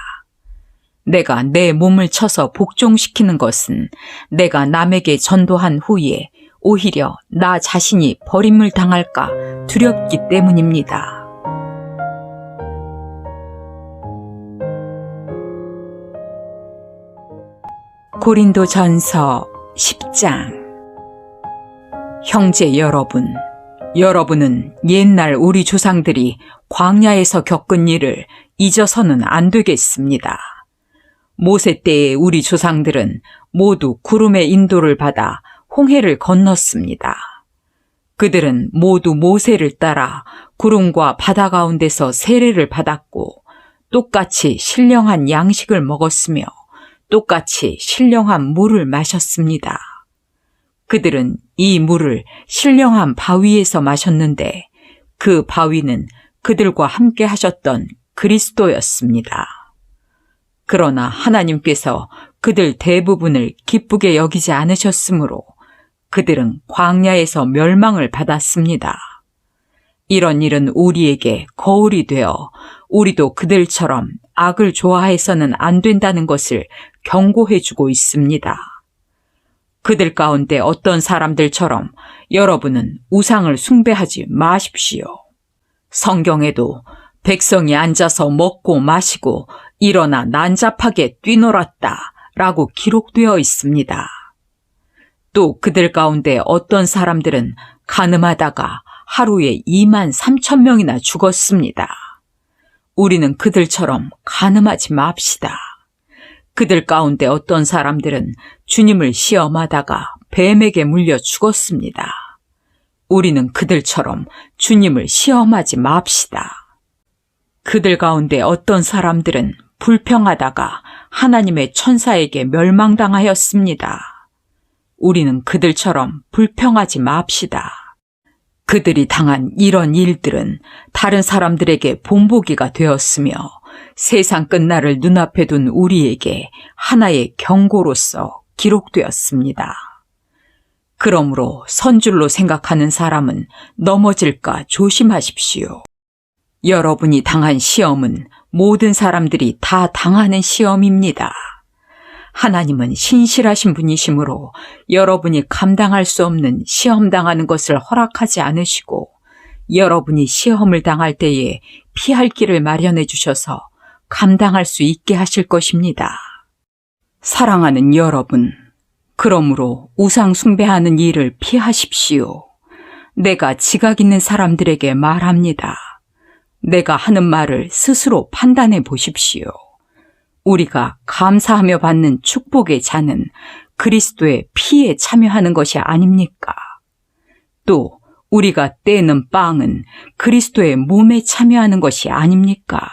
A: 내가 내 몸을 쳐서 복종시키는 것은 내가 남에게 전도한 후에 오히려 나 자신이 버림을 당할까 두렵기 때문입니다. 고린도전서 10장. 형제 여러분, 여러분은 옛날 우리 조상들이 광야에서 겪은 일을 잊어서는 안 되겠습니다. 모세 때의 우리 조상들은 모두 구름의 인도를 받아 홍해를 건넜습니다. 그들은 모두 모세를 따라 구름과 바다 가운데서 세례를 받았고 똑같이 신령한 양식을 먹었으며 똑같이 신령한 물을 마셨습니다. 그들은 이 물을 신령한 바위에서 마셨는데 그 바위는 그들과 함께 하셨던 그리스도였습니다. 그러나 하나님께서 그들 대부분을 기쁘게 여기지 않으셨으므로 그들은 광야에서 멸망을 받았습니다. 이런 일은 우리에게 거울이 되어 우리도 그들처럼 악을 좋아해서는 안 된다는 것을 경고해주고 있습니다. 그들 가운데 어떤 사람들처럼 여러분은 우상을 숭배하지 마십시오. 성경에도 백성이 앉아서 먹고 마시고 일어나 난잡하게 뛰놀았다 라고 기록되어 있습니다. 또 그들 가운데 어떤 사람들은 간음하다가 하루에 23,000명이나 죽었습니다. 우리는 그들처럼 간음하지 맙시다. 그들 가운데 어떤 사람들은 주님을 시험하다가 뱀에게 물려 죽었습니다. 우리는 그들처럼 주님을 시험하지 맙시다. 그들 가운데 어떤 사람들은 불평하다가 하나님의 천사에게 멸망당하였습니다. 우리는 그들처럼 불평하지 맙시다. 그들이 당한 이런 일들은 다른 사람들에게 본보기가 되었으며 세상 끝날을 눈앞에 둔 우리에게 하나의 경고로서 기록되었습니다. 그러므로 선줄로 생각하는 사람은 넘어질까 조심하십시오. 여러분이 당한 시험은 모든 사람들이 다 당하는 시험입니다. 하나님은 신실하신 분이시므로 여러분이 감당할 수 없는 시험 당하는 것을 허락하지 않으시고 여러분이 시험을 당할 때에 피할 길을 마련해 주셔서 감당할 수 있게 하실 것입니다. 사랑하는 여러분, 그러므로 우상 숭배하는 일을 피하십시오. 내가 지각 있는 사람들에게 말합니다. 내가 하는 말을 스스로 판단해 보십시오. 우리가 감사하며 받는 축복의 잔은 그리스도의 피에 참여하는 것이 아닙니까? 또 우리가 떼는 빵은 그리스도의 몸에 참여하는 것이 아닙니까?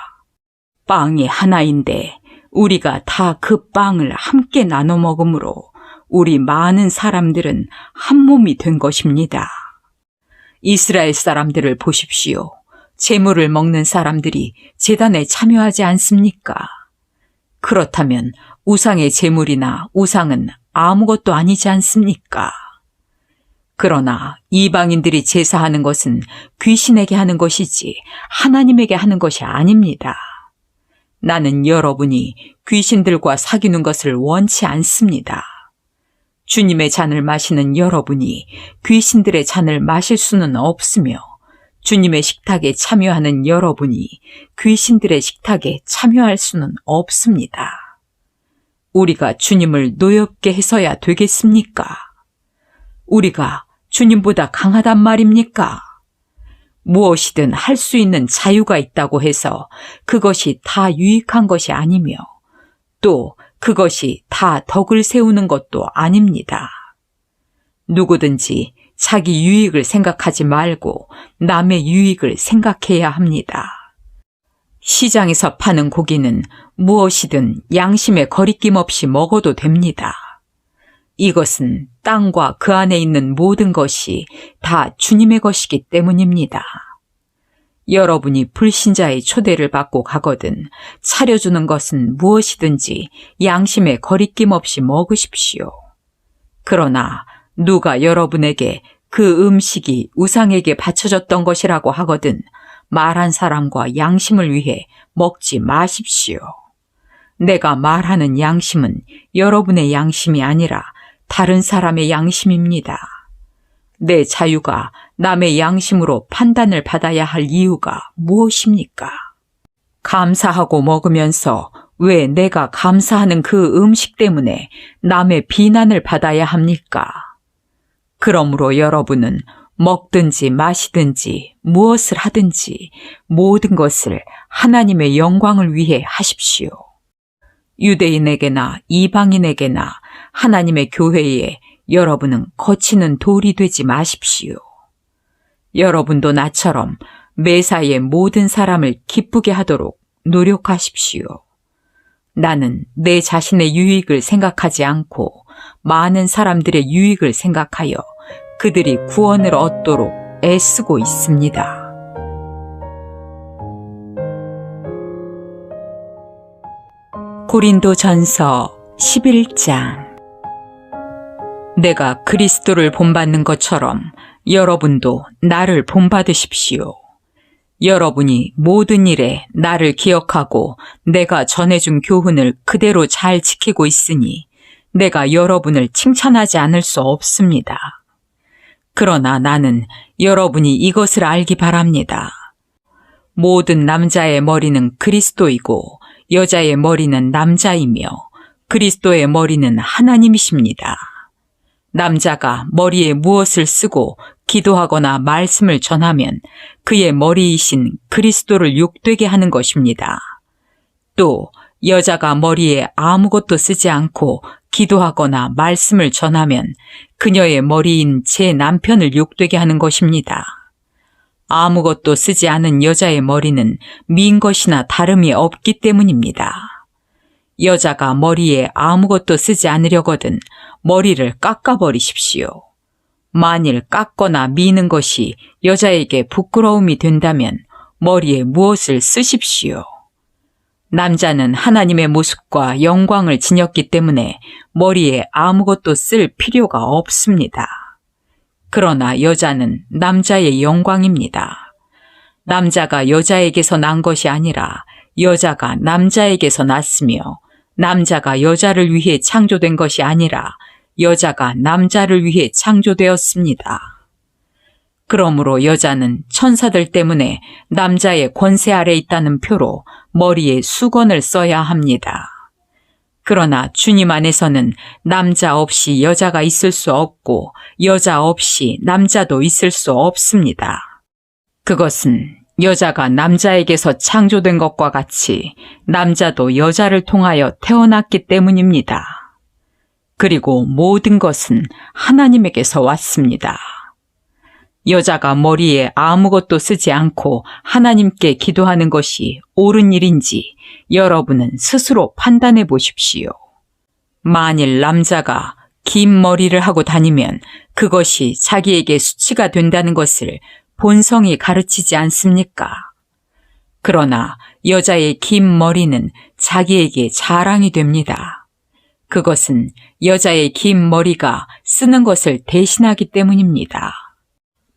A: 빵이 하나인데 우리가 다 그 빵을 함께 나눠 먹으므로 우리 많은 사람들은 한 몸이 된 것입니다. 이스라엘 사람들을 보십시오. 제물을 먹는 사람들이 제단에 참여하지 않습니까? 그렇다면 우상의 제물이나 우상은 아무것도 아니지 않습니까? 그러나 이방인들이 제사하는 것은 귀신에게 하는 것이지 하나님에게 하는 것이 아닙니다. 나는 여러분이 귀신들과 사귀는 것을 원치 않습니다. 주님의 잔을 마시는 여러분이 귀신들의 잔을 마실 수는 없으며 주님의 식탁에 참여하는 여러분이 귀신들의 식탁에 참여할 수는 없습니다. 우리가 주님을 노엽게 해서야 되겠습니까? 우리가 주님보다 강하단 말입니까? 무엇이든 할 수 있는 자유가 있다고 해서 그것이 다 유익한 것이 아니며 또 그것이 다 덕을 세우는 것도 아닙니다. 누구든지 자기 유익을 생각하지 말고 남의 유익을 생각해야 합니다. 시장에서 파는 고기는 무엇이든 양심에 거리낌 없이 먹어도 됩니다. 이것은 땅과 그 안에 있는 모든 것이 다 주님의 것이기 때문입니다. 여러분이 불신자의 초대를 받고 가거든 차려주는 것은 무엇이든지 양심에 거리낌 없이 먹으십시오. 그러나 누가 여러분에게 그 음식이 우상에게 바쳐졌던 것이라고 하거든 말한 사람과 양심을 위해 먹지 마십시오. 내가 말하는 양심은 여러분의 양심이 아니라 다른 사람의 양심입니다. 내 자유가 남의 양심으로 판단을 받아야 할 이유가 무엇입니까? 감사하고 먹으면서 왜 내가 감사하는 그 음식 때문에 남의 비난을 받아야 합니까? 그러므로 여러분은 먹든지 마시든지 무엇을 하든지 모든 것을 하나님의 영광을 위해 하십시오. 유대인에게나 이방인에게나 하나님의 교회에 여러분은 거치는 돌이 되지 마십시오. 여러분도 나처럼 매사에 모든 사람을 기쁘게 하도록 노력하십시오. 나는 내 자신의 유익을 생각하지 않고 많은 사람들의 유익을 생각하여 그들이 구원을 얻도록 애쓰고 있습니다. 고린도전서 11장. 내가 그리스도를 본받는 것처럼 여러분도 나를 본받으십시오. 여러분이 모든 일에 나를 기억하고 내가 전해준 교훈을 그대로 잘 지키고 있으니 내가 여러분을 칭찬하지 않을 수 없습니다. 그러나 나는 여러분이 이것을 알기 바랍니다. 모든 남자의 머리는 그리스도이고 여자의 머리는 남자이며 그리스도의 머리는 하나님이십니다. 남자가 머리에 무엇을 쓰고 기도하거나 말씀을 전하면 그의 머리이신 그리스도를 욕되게 하는 것입니다. 또 여자가 머리에 아무것도 쓰지 않고 기도하거나 말씀을 전하면 그녀의 머리인 제 남편을 욕되게 하는 것입니다. 아무것도 쓰지 않은 여자의 머리는 민 것이나 다름이 없기 때문입니다. 여자가 머리에 아무것도 쓰지 않으려거든 머리를 깎아버리십시오. 만일 깎거나 미는 것이 여자에게 부끄러움이 된다면 머리에 무엇을 쓰십시오. 남자는 하나님의 모습과 영광을 지녔기 때문에 머리에 아무것도 쓸 필요가 없습니다. 그러나 여자는 남자의 영광입니다. 남자가 여자에게서 난 것이 아니라 여자가 남자에게서 났으며 남자가 여자를 위해 창조된 것이 아니라 여자가 남자를 위해 창조되었습니다. 그러므로 여자는 천사들 때문에 남자의 권세 아래 있다는 표로 머리에 수건을 써야 합니다. 그러나 주님 안에서는 남자 없이 여자가 있을 수 없고 여자 없이 남자도 있을 수 없습니다. 그것은 여자가 남자에게서 창조된 것과 같이 남자도 여자를 통하여 태어났기 때문입니다. 그리고 모든 것은 하나님에게서 왔습니다. 여자가 머리에 아무것도 쓰지 않고 하나님께 기도하는 것이 옳은 일인지 여러분은 스스로 판단해 보십시오. 만일 남자가 긴 머리를 하고 다니면 그것이 자기에게 수치가 된다는 것을 본성이 가르치지 않습니까? 그러나 여자의 긴 머리는 자기에게 자랑이 됩니다. 그것은 여자의 긴 머리가 쓰는 것을 대신하기 때문입니다.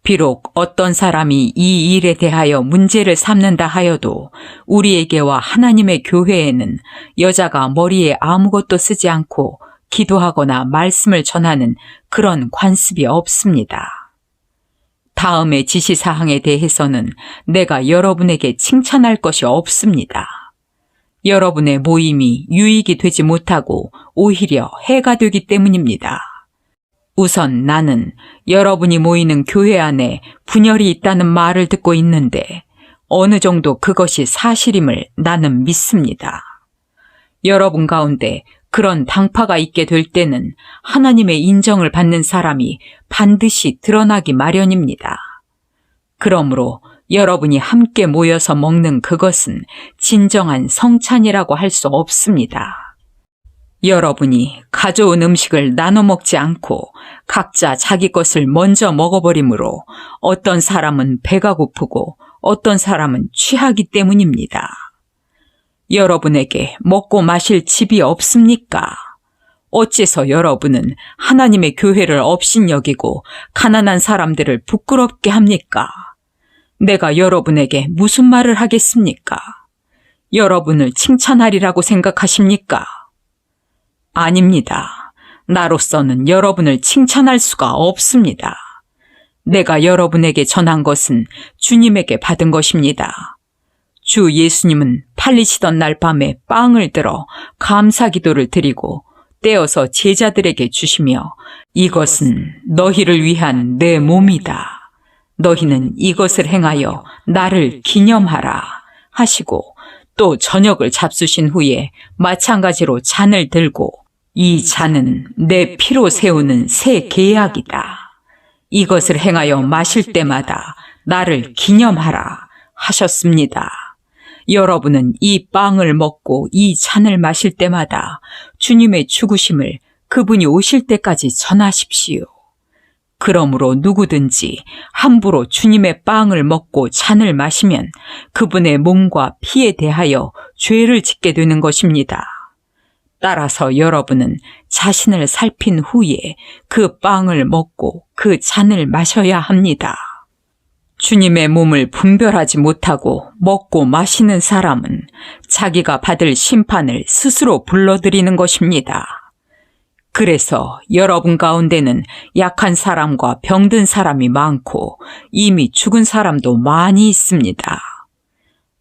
A: 비록 어떤 사람이 이 일에 대하여 문제를 삼는다 하여도 우리에게와 하나님의 교회에는 여자가 머리에 아무것도 쓰지 않고 기도하거나 말씀을 전하는 그런 관습이 없습니다. 다음의 지시사항에 대해서는 내가 여러분에게 칭찬할 것이 없습니다. 여러분의 모임이 유익이 되지 못하고 오히려 해가 되기 때문입니다. 우선 나는 여러분이 모이는 교회 안에 분열이 있다는 말을 듣고 있는데 어느 정도 그것이 사실임을 나는 믿습니다. 여러분 가운데 그런 당파가 있게 될 때는 하나님의 인정을 받는 사람이 반드시 드러나기 마련입니다. 그러므로 여러분이 함께 모여서 먹는 그것은 진정한 성찬이라고 할 수 없습니다. 여러분이 가져온 음식을 나눠 먹지 않고 각자 자기 것을 먼저 먹어버리므로 어떤 사람은 배가 고프고 어떤 사람은 취하기 때문입니다. 여러분에게 먹고 마실 집이 없습니까? 어째서 여러분은 하나님의 교회를 업신여기고 가난한 사람들을 부끄럽게 합니까? 내가 여러분에게 무슨 말을 하겠습니까? 여러분을 칭찬하리라고 생각하십니까? 아닙니다. 나로서는 여러분을 칭찬할 수가 없습니다. 내가 여러분에게 전한 것은 주님에게 받은 것입니다. 주 예수님은 팔리시던 날 밤에 빵을 들어 감사 기도를 드리고 떼어서 제자들에게 주시며 이것은 너희를 위한 내 몸이다. 너희는 이것을 행하여 나를 기념하라 하시고 또 저녁을 잡수신 후에 마찬가지로 잔을 들고 이 잔은 내 피로 세우는 새 계약이다. 이것을 행하여 마실 때마다 나를 기념하라 하셨습니다. 여러분은 이 빵을 먹고 이 잔을 마실 때마다 주님의 죽으심을 그분이 오실 때까지 전하십시오. 그러므로 누구든지 함부로 주님의 빵을 먹고 잔을 마시면 그분의 몸과 피에 대하여 죄를 짓게 되는 것입니다. 따라서 여러분은 자신을 살핀 후에 그 빵을 먹고 그 잔을 마셔야 합니다. 주님의 몸을 분별하지 못하고 먹고 마시는 사람은 자기가 받을 심판을 스스로 불러들이는 것입니다. 그래서 여러분 가운데는 약한 사람과 병든 사람이 많고 이미 죽은 사람도 많이 있습니다.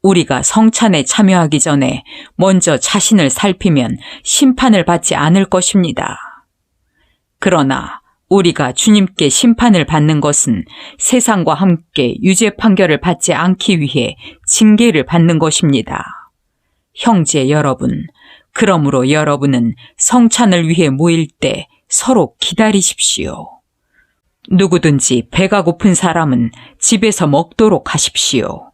A: 우리가 성찬에 참여하기 전에 먼저 자신을 살피면 심판을 받지 않을 것입니다. 그러나 우리가 주님께 심판을 받는 것은 세상과 함께 유죄 판결을 받지 않기 위해 징계를 받는 것입니다. 형제 여러분, 그러므로 여러분은 성찬을 위해 모일 때 서로 기다리십시오. 누구든지 배가 고픈 사람은 집에서 먹도록 하십시오.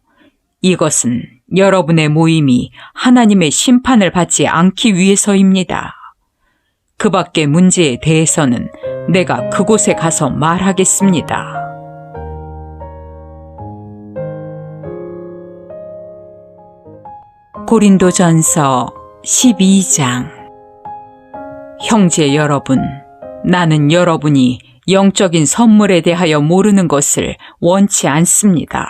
A: 이것은 여러분의 모임이 하나님의 심판을 받지 않기 위해서입니다. 그 밖의 문제에 대해서는 내가 그곳에 가서 말하겠습니다. 고린도전서 12장. 형제 여러분, 나는 여러분이 영적인 선물에 대하여 모르는 것을 원치 않습니다.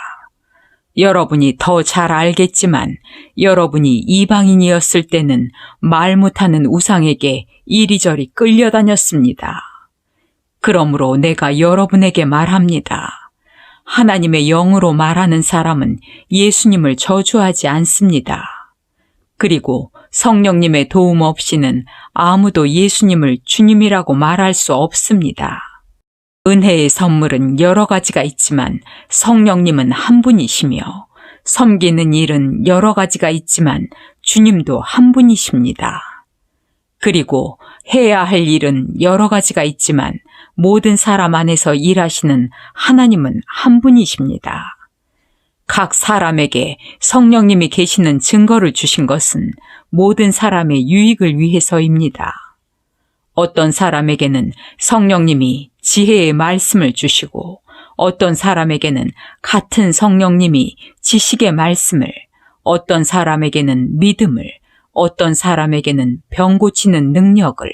A: 여러분이 더 잘 알겠지만 여러분이 이방인이었을 때는 말 못하는 우상에게 이리저리 끌려다녔습니다. 그러므로 내가 여러분에게 말합니다. 하나님의 영으로 말하는 사람은 예수님을 저주하지 않습니다. 그리고 성령님의 도움 없이는 아무도 예수님을 주님이라고 말할 수 없습니다. 은혜의 선물은 여러 가지가 있지만 성령님은 한 분이시며 섬기는 일은 여러 가지가 있지만 주님도 한 분이십니다. 그리고 해야 할 일은 여러 가지가 있지만 모든 사람 안에서 일하시는 하나님은 한 분이십니다. 각 사람에게 성령님이 계시는 증거를 주신 것은 모든 사람의 유익을 위해서입니다. 어떤 사람에게는 성령님이 지혜의 말씀을 주시고 어떤 사람에게는 같은 성령님이 지식의 말씀을, 어떤 사람에게는 믿음을, 어떤 사람에게는 병 고치는 능력을,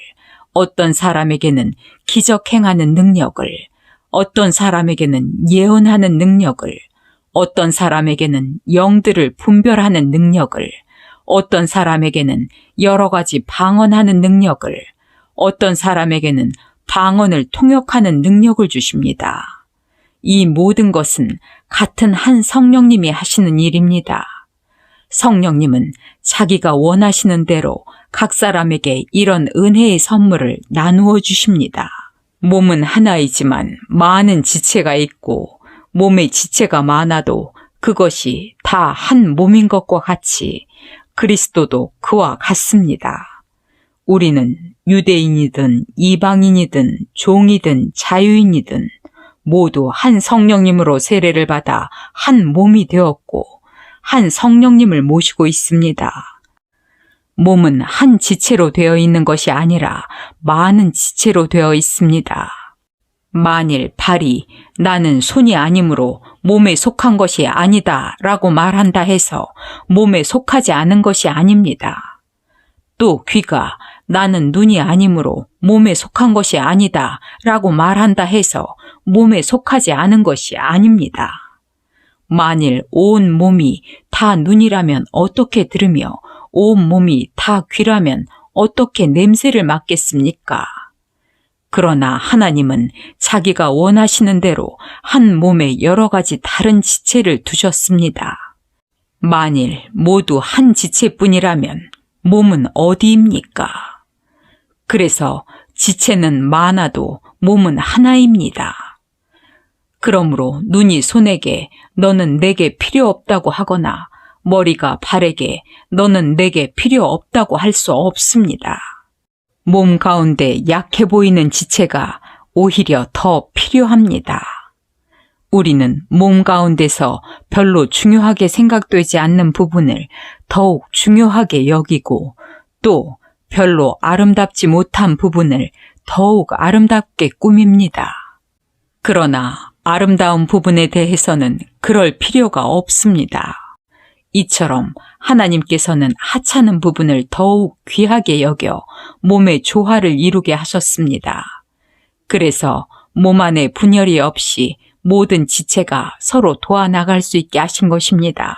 A: 어떤 사람에게는 기적 행하는 능력을, 어떤 사람에게는 예언하는 능력을, 어떤 사람에게는 영들을 분별하는 능력을, 어떤 사람에게는 여러 가지 방언하는 능력을, 어떤 사람에게는 방언을 통역하는 능력을 주십니다. 이 모든 것은 같은 한 성령님이 하시는 일입니다. 성령님은 자기가 원하시는 대로 각 사람에게 이런 은혜의 선물을 나누어 주십니다. 몸은 하나이지만 많은 지체가 있고 몸의 지체가 많아도 그것이 다 한 몸인 것과 같이 그리스도도 그와 같습니다. 우리는 유대인이든 이방인이든 종이든 자유인이든 모두 한 성령님으로 세례를 받아 한 몸이 되었고 한 성령님을 모시고 있습니다. 몸은 한 지체로 되어 있는 것이 아니라 많은 지체로 되어 있습니다. 만일 발이 나는 손이 아니므로 몸에 속한 것이 아니다 라고 말한다 해서 몸에 속하지 않은 것이 아닙니다. 또 귀가 나는 눈이 아니므로 몸에 속한 것이 아니다 라고 말한다 해서 몸에 속하지 않은 것이 아닙니다. 만일 온 몸이 다 눈이라면 어떻게 들으며 온 몸이 다 귀라면 어떻게 냄새를 맡겠습니까? 그러나 하나님은 자기가 원하시는 대로 한 몸에 여러 가지 다른 지체를 두셨습니다. 만일 모두 한 지체뿐이라면 몸은 어디입니까? 그래서 지체는 많아도 몸은 하나입니다. 그러므로 눈이 손에게 너는 내게 필요 없다고 하거나 머리가 발에게 너는 내게 필요 없다고 할 수 없습니다. 몸 가운데 약해 보이는 지체가 오히려 더 필요합니다. 우리는 몸 가운데서 별로 중요하게 생각되지 않는 부분을 더욱 중요하게 여기고 또 별로 아름답지 못한 부분을 더욱 아름답게 꾸밉니다. 그러나 아름다운 부분에 대해서는 그럴 필요가 없습니다. 이처럼 하나님께서는 하찮은 부분을 더욱 귀하게 여겨 몸의 조화를 이루게 하셨습니다. 그래서 몸 안에 분열이 없이 모든 지체가 서로 도와나갈 수 있게 하신 것입니다.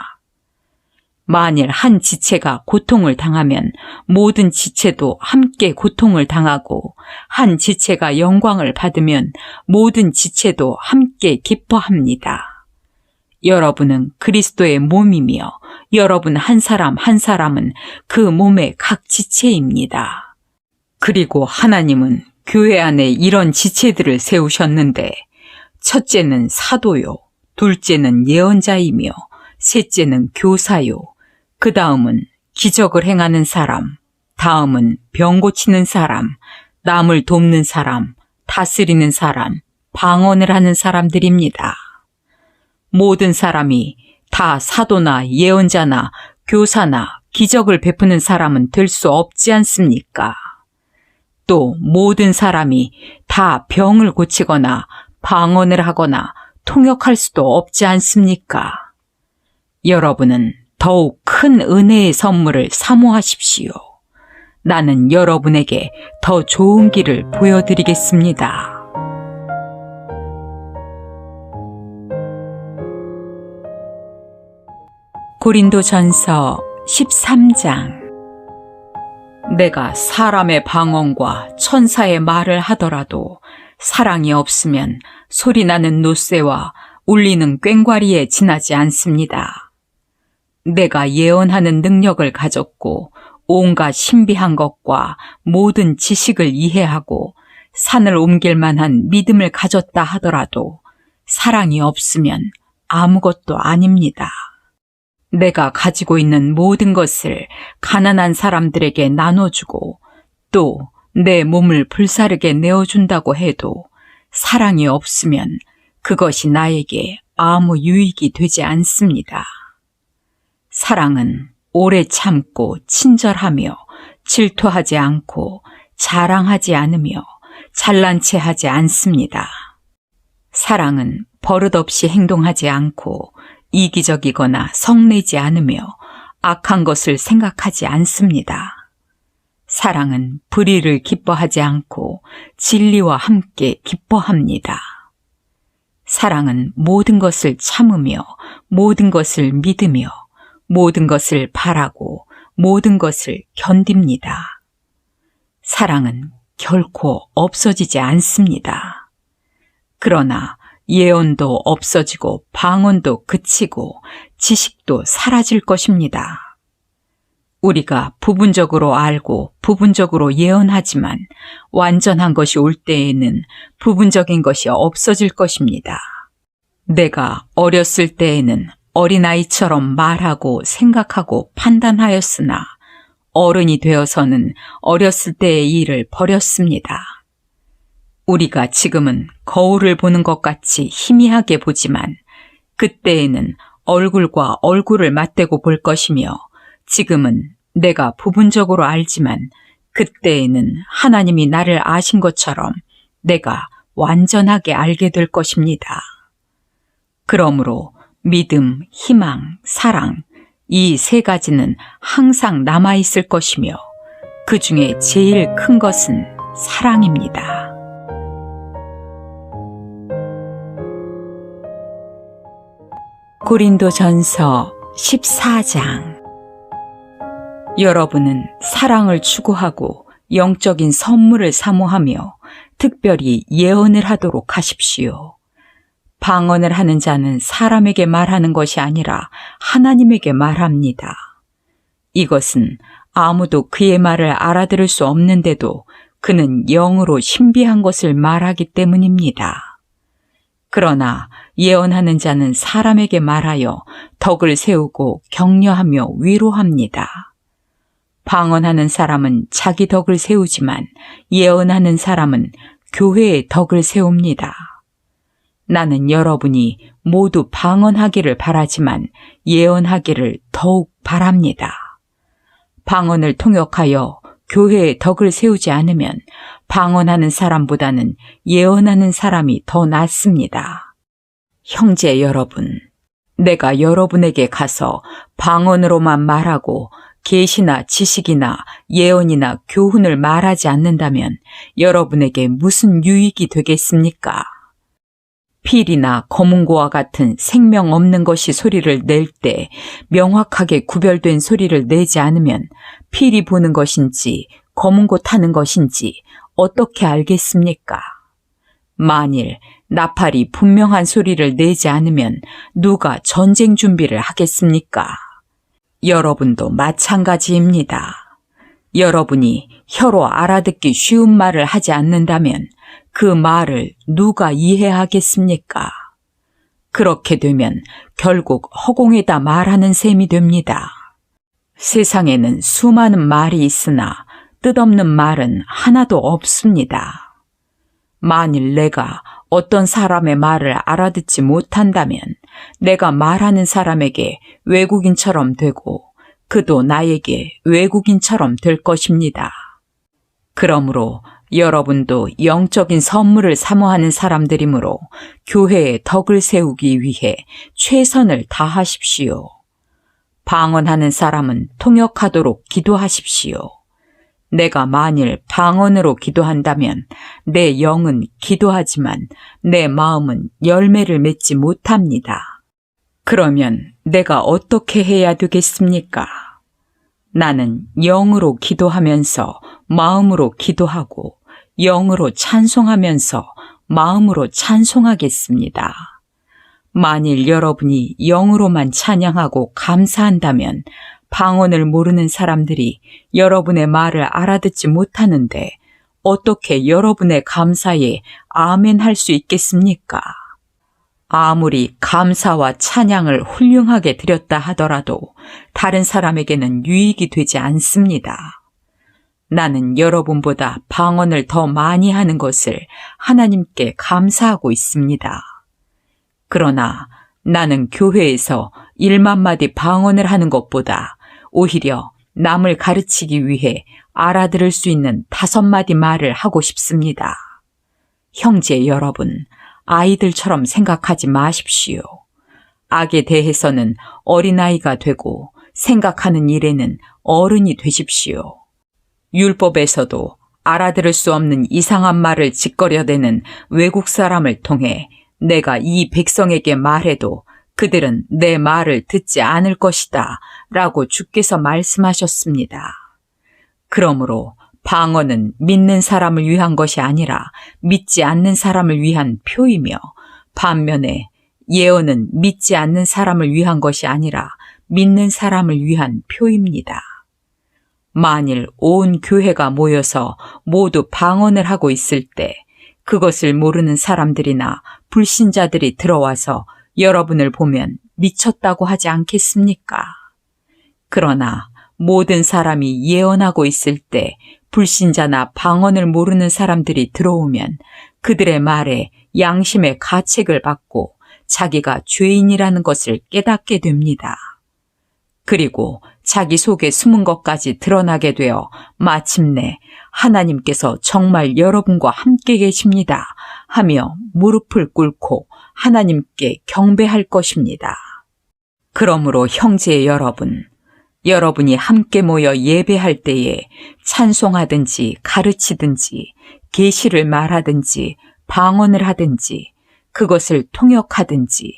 A: 만일 한 지체가 고통을 당하면 모든 지체도 함께 고통을 당하고 한 지체가 영광을 받으면 모든 지체도 함께 기뻐합니다. 여러분은 그리스도의 몸이며 여러분 한 사람 한 사람은 그 몸의 각 지체입니다. 그리고 하나님은 교회 안에 이런 지체들을 세우셨는데 첫째는 사도요, 둘째는 예언자이며 셋째는 교사요, 그 다음은 기적을 행하는 사람, 다음은 병 고치는 사람, 남을 돕는 사람, 다스리는 사람, 방언을 하는 사람들입니다. 모든 사람이 다 사도나 예언자나 교사나 기적을 베푸는 사람은 될 수 없지 않습니까? 또 모든 사람이 다 병을 고치거나 방언을 하거나 통역할 수도 없지 않습니까? 여러분은 더욱 큰 은혜의 선물을 사모하십시오. 나는 여러분에게 더 좋은 길을 보여드리겠습니다. 고린도전서 13장. 내가 사람의 방언과 천사의 말을 하더라도 사랑이 없으면 소리나는 노새와 울리는 꽹과리에 지나지 않습니다. 내가 예언하는 능력을 가졌고 온갖 신비한 것과 모든 지식을 이해하고 산을 옮길 만한 믿음을 가졌다 하더라도 사랑이 없으면 아무것도 아닙니다. 내가 가지고 있는 모든 것을 가난한 사람들에게 나눠주고 또 내 몸을 불사르게 내어준다고 해도 사랑이 없으면 그것이 나에게 아무 유익이 되지 않습니다. 사랑은 오래 참고 친절하며 질투하지 않고 자랑하지 않으며 잘난 체 하지 않습니다. 사랑은 버릇없이 행동하지 않고 이기적이거나 성내지 않으며 악한 것을 생각하지 않습니다. 사랑은 불의를 기뻐하지 않고 진리와 함께 기뻐합니다. 사랑은 모든 것을 참으며 모든 것을 믿으며 모든 것을 바라고 모든 것을 견딥니다. 사랑은 결코 없어지지 않습니다. 그러나 예언도 없어지고 방언도 그치고 지식도 사라질 것입니다. 우리가 부분적으로 알고 부분적으로 예언하지만 완전한 것이 올 때에는 부분적인 것이 없어질 것입니다. 내가 어렸을 때에는 어린아이처럼 말하고 생각하고 판단하였으나 어른이 되어서는 어렸을 때의 일을 버렸습니다. 우리가 지금은 거울을 보는 것 같이 희미하게 보지만 그때에는 얼굴과 얼굴을 맞대고 볼 것이며 지금은 내가 부분적으로 알지만 그때에는 하나님이 나를 아신 것처럼 내가 완전하게 알게 될 것입니다. 그러므로 믿음, 희망, 사랑 이 세 가지는 항상 남아있을 것이며 그 중에 제일 큰 것은 사랑입니다. 고린도전서 14장. 여러분은 사랑을 추구하고 영적인 선물을 사모하며 특별히 예언을 하도록 하십시오. 방언을 하는 자는 사람에게 말하는 것이 아니라 하나님에게 말합니다. 이것은 아무도 그의 말을 알아들을 수 없는데도 그는 영으로 신비한 것을 말하기 때문입니다. 그러나 예언하는 자는 사람에게 말하여 덕을 세우고 격려하며 위로합니다. 방언하는 사람은 자기 덕을 세우지만 예언하는 사람은 교회의 덕을 세웁니다. 나는 여러분이 모두 방언하기를 바라지만 예언하기를 더욱 바랍니다. 방언을 통역하여 교회의 덕을 세우지 않으면 방언하는 사람보다는 예언하는 사람이 더 낫습니다. 형제 여러분, 내가 여러분에게 가서 방언으로만 말하고 계시나 지식이나 예언이나 교훈을 말하지 않는다면 여러분에게 무슨 유익이 되겠습니까? 필이나 검은고와 같은 생명 없는 것이 소리를 낼 때 명확하게 구별된 소리를 내지 않으면 필이 부는 것인지 검은고 타는 것인지 어떻게 알겠습니까? 만일 나팔이 분명한 소리를 내지 않으면 누가 전쟁 준비를 하겠습니까? 여러분도 마찬가지입니다. 여러분이 혀로 알아듣기 쉬운 말을 하지 않는다면 그 말을 누가 이해하겠습니까? 그렇게 되면 결국 허공에다 말하는 셈이 됩니다. 세상에는 수많은 말이 있으나 뜻없는 말은 하나도 없습니다. 만일 내가 어떤 사람의 말을 알아듣지 못한다면 내가 말하는 사람에게 외국인처럼 되고 그도 나에게 외국인처럼 될 것입니다. 그러므로 여러분도 영적인 선물을 사모하는 사람들이므로 교회의 덕을 세우기 위해 최선을 다하십시오. 방언하는 사람은 통역하도록 기도하십시오. 내가 만일 방언으로 기도한다면 내 영은 기도하지만 내 마음은 열매를 맺지 못합니다. 그러면 내가 어떻게 해야 되겠습니까? 나는 영으로 기도하면서 마음으로 기도하고 영으로 찬송하면서 마음으로 찬송하겠습니다. 만일 여러분이 영으로만 찬양하고 감사한다면 방언을 모르는 사람들이 여러분의 말을 알아듣지 못하는데 어떻게 여러분의 감사에 아멘 할 수 있겠습니까? 아무리 감사와 찬양을 훌륭하게 드렸다 하더라도 다른 사람에게는 유익이 되지 않습니다. 나는 여러분보다 방언을 더 많이 하는 것을 하나님께 감사하고 있습니다. 그러나 나는 교회에서 1만 마디 방언을 하는 것보다 오히려 남을 가르치기 위해 알아들을 수 있는 5마디 말을 하고 싶습니다. 형제 여러분, 아이들처럼 생각하지 마십시오. 악에 대해서는 어린아이가 되고 생각하는 일에는 어른이 되십시오. 율법에서도 알아들을 수 없는 이상한 말을 짓거려대는 외국 사람을 통해 내가 이 백성에게 말해도 그들은 내 말을 듣지 않을 것이다 라고 주께서 말씀하셨습니다. 그러므로 방언은 믿는 사람을 위한 것이 아니라 믿지 않는 사람을 위한 표이며, 반면에 예언은 믿지 않는 사람을 위한 것이 아니라 믿는 사람을 위한 표입니다. 만일 온 교회가 모여서 모두 방언을 하고 있을 때 그것을 모르는 사람들이나 불신자들이 들어와서 여러분을 보면 미쳤다고 하지 않겠습니까? 그러나 모든 사람이 예언하고 있을 때 불신자나 방언을 모르는 사람들이 들어오면 그들의 말에 양심의 가책을 받고 자기가 죄인이라는 것을 깨닫게 됩니다. 그리고 자기 속에 숨은 것까지 드러나게 되어 마침내 하나님께서 정말 여러분과 함께 계십니다 하며 무릎을 꿇고 하나님께 경배할 것입니다. 그러므로 형제 여러분, 여러분이 함께 모여 예배할 때에 찬송하든지 가르치든지 계시를 말하든지 방언을 하든지 그것을 통역하든지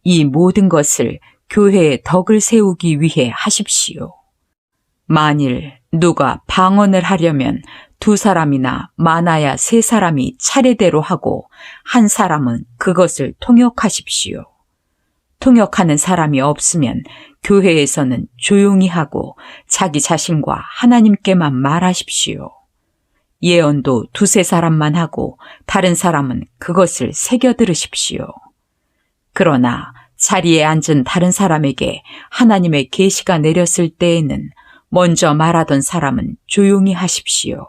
A: 이 모든 것을 교회의 덕을 세우기 위해 하십시오. 만일 누가 방언을 하려면 2사람이나 많아야 3사람이 차례대로 하고 한 사람은 그것을 통역하십시오. 통역하는 사람이 없으면 교회에서는 조용히 하고 자기 자신과 하나님께만 말하십시오. 예언도 2-3사람만 하고 다른 사람은 그것을 새겨 들으십시오. 그러나 자리에 앉은 다른 사람에게 하나님의 계시가 내렸을 때에는 먼저 말하던 사람은 조용히 하십시오.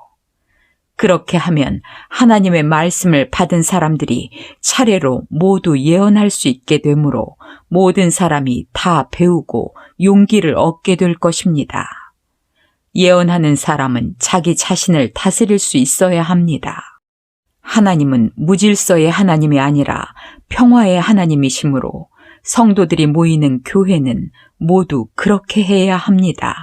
A: 그렇게 하면 하나님의 말씀을 받은 사람들이 차례로 모두 예언할 수 있게 되므로 모든 사람이 다 배우고 용기를 얻게 될 것입니다. 예언하는 사람은 자기 자신을 다스릴 수 있어야 합니다. 하나님은 무질서의 하나님이 아니라 평화의 하나님이시므로 성도들이 모이는 교회는 모두 그렇게 해야 합니다.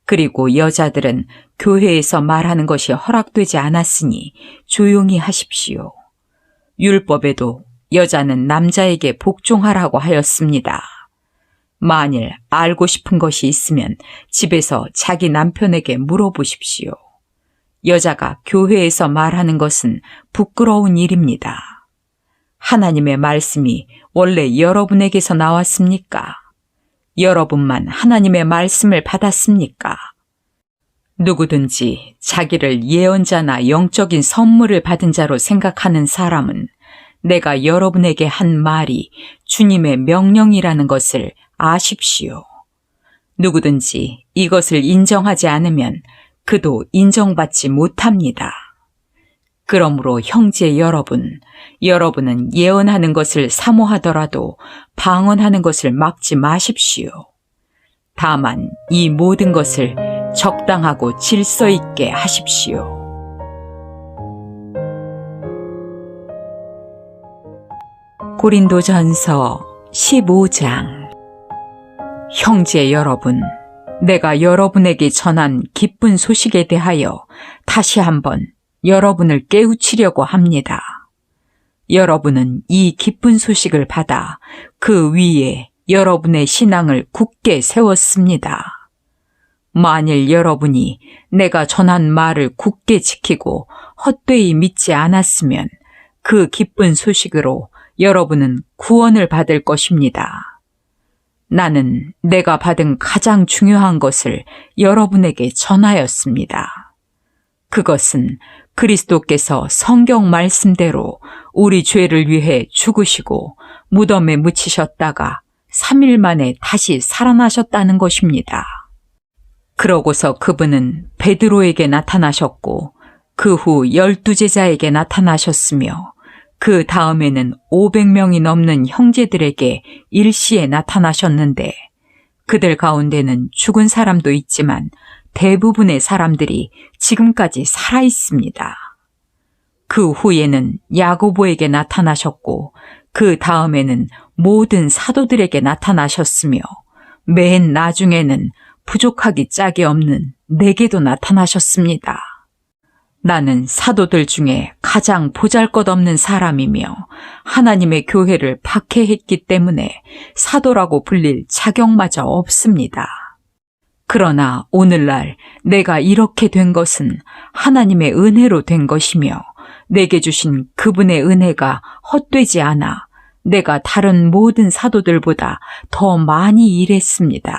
A: 그리고 여자들은 교회에서 말하는 것이 허락되지 않았으니 조용히 하십시오. 율법에도 여자는 남자에게 복종하라고 하였습니다. 만일 알고 싶은 것이 있으면 집에서 자기 남편에게 물어보십시오. 여자가 교회에서 말하는 것은 부끄러운 일입니다. 하나님의 말씀이 원래 여러분에게서 나왔습니까? 여러분만 하나님의 말씀을 받았습니까? 누구든지 자기를 예언자나 영적인 선물을 받은 자로 생각하는 사람은 내가 여러분에게 한 말이 주님의 명령이라는 것을 아십시오. 누구든지 이것을 인정하지 않으면 그도 인정받지 못합니다. 그러므로 형제 여러분, 여러분은 예언하는 것을 사모하더라도 방언하는 것을 막지 마십시오. 다만 이 모든 것을 적당하고 질서 있게 하십시오. 고린도전서 15장. 형제 여러분, 내가 여러분에게 전한 기쁜 소식에 대하여 다시 한번 여러분을 깨우치려고 합니다. 여러분은 이 기쁜 소식을 받아 그 위에 여러분의 신앙을 굳게 세웠습니다. 만일 여러분이 내가 전한 말을 굳게 지키고 헛되이 믿지 않았으면 그 기쁜 소식으로 여러분은 구원을 받을 것입니다. 나는 내가 받은 가장 중요한 것을 여러분에게 전하였습니다. 그것은 그리스도께서 성경 말씀대로 우리 죄를 위해 죽으시고 무덤에 묻히셨다가 3일 만에 다시 살아나셨다는 것입니다. 그러고서 그분은 베드로에게 나타나셨고 그 후 12제자에게 나타나셨으며 그 다음에는 500명이 넘는 형제들에게 일시에 나타나셨는데 그들 가운데는 죽은 사람도 있지만 대부분의 사람들이 지금까지 살아 있습니다. 그 후에는 야고보에게 나타나셨고 그 다음에는 모든 사도들에게 나타나셨으며 맨 나중에는 부족하기 짝이 없는 내게도 나타나셨습니다. 나는 사도들 중에 가장 보잘것없는 사람이며 하나님의 교회를 박해했기 때문에 사도라고 불릴 자격마저 없습니다. 그러나 오늘날 내가 이렇게 된 것은 하나님의 은혜로 된 것이며 내게 주신 그분의 은혜가 헛되지 않아 내가 다른 모든 사도들보다 더 많이 일했습니다.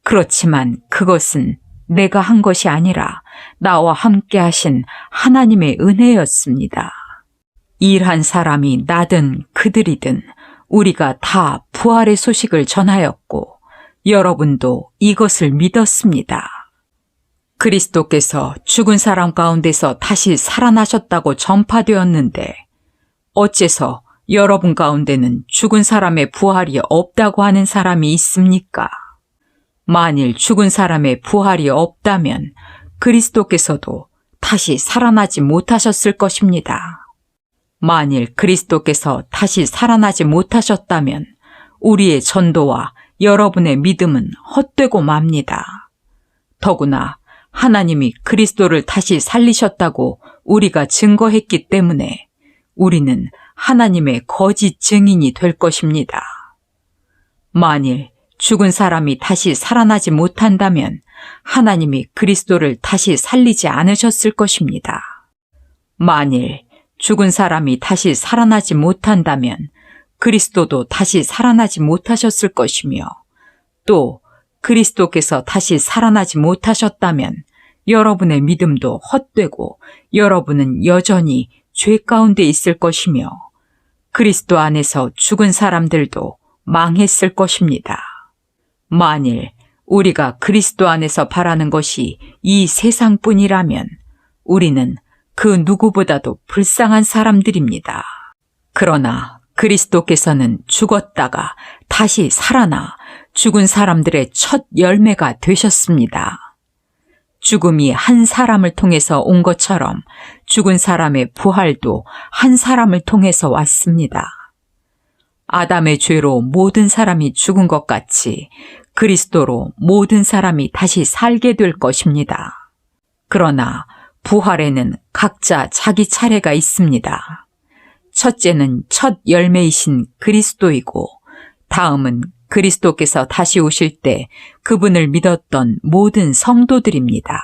A: 그렇지만 그것은 내가 한 것이 아니라 나와 함께 하신 하나님의 은혜였습니다. 일한 사람이 나든 그들이든 우리가 다 부활의 소식을 전하였고 여러분도 이것을 믿었습니다. 그리스도께서 죽은 사람 가운데서 다시 살아나셨다고 전파되었는데 어째서 여러분 가운데는 죽은 사람의 부활이 없다고 하는 사람이 있습니까? 만일 죽은 사람의 부활이 없다면 그리스도께서도 다시 살아나지 못하셨을 것입니다. 만일 그리스도께서 다시 살아나지 못하셨다면 우리의 전도와 여러분의 믿음은 헛되고 맙니다. 더구나 하나님이 그리스도를 다시 살리셨다고 우리가 증거했기 때문에 우리는 하나님의 거짓 증인이 될 것입니다. 만일 죽은 사람이 다시 살아나지 못한다면 하나님이 그리스도를 다시 살리지 않으셨을 것입니다. 만일 죽은 사람이 다시 살아나지 못한다면 그리스도도 다시 살아나지 못하셨을 것이며 또 그리스도께서 다시 살아나지 못하셨다면 여러분의 믿음도 헛되고 여러분은 여전히 죄 가운데 있을 것이며 그리스도 안에서 죽은 사람들도 망했을 것입니다. 만일 우리가 그리스도 안에서 바라는 것이 이 세상뿐이라면 우리는 그 누구보다도 불쌍한 사람들입니다. 그러나 그리스도께서는 죽었다가 다시 살아나 죽은 사람들의 첫 열매가 되셨습니다. 죽음이 한 사람을 통해서 온 것처럼 죽은 사람의 부활도 한 사람을 통해서 왔습니다. 아담의 죄로 모든 사람이 죽은 것 같이 그리스도로 모든 사람이 다시 살게 될 것입니다. 그러나 부활에는 각자 자기 차례가 있습니다. 첫째는 첫 열매이신 그리스도이고 다음은 그리스도께서 다시 오실 때 그분을 믿었던 모든 성도들입니다.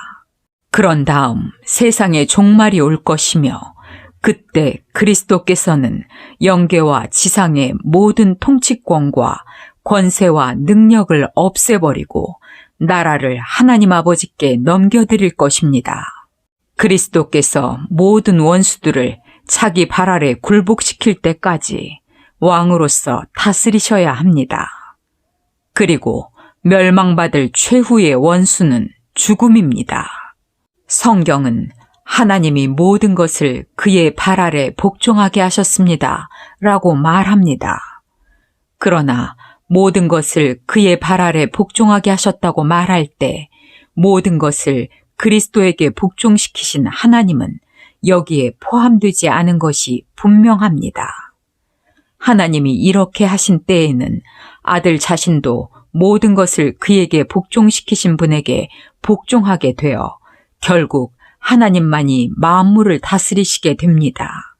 A: 그런 다음 세상의 종말이 올 것이며 그때 그리스도께서는 영계와 지상의 모든 통치권과 권세와 능력을 없애버리고 나라를 하나님 아버지께 넘겨드릴 것입니다. 그리스도께서 모든 원수들을 자기 발 아래 굴복시킬 때까지 왕으로서 다스리셔야 합니다. 그리고 멸망받을 최후의 원수는 죽음입니다. 성경은 하나님이 모든 것을 그의 발 아래 복종하게 하셨습니다. 라고 말합니다. 그러나 모든 것을 그의 발 아래 복종하게 하셨다고 말할 때 모든 것을 그리스도에게 복종시키신 하나님은 여기에 포함되지 않은 것이 분명합니다. 하나님이 이렇게 하신 때에는 아들 자신도 모든 것을 그에게 복종시키신 분에게 복종하게 되어 결국 하나님만이 만물을 다스리시게 됩니다.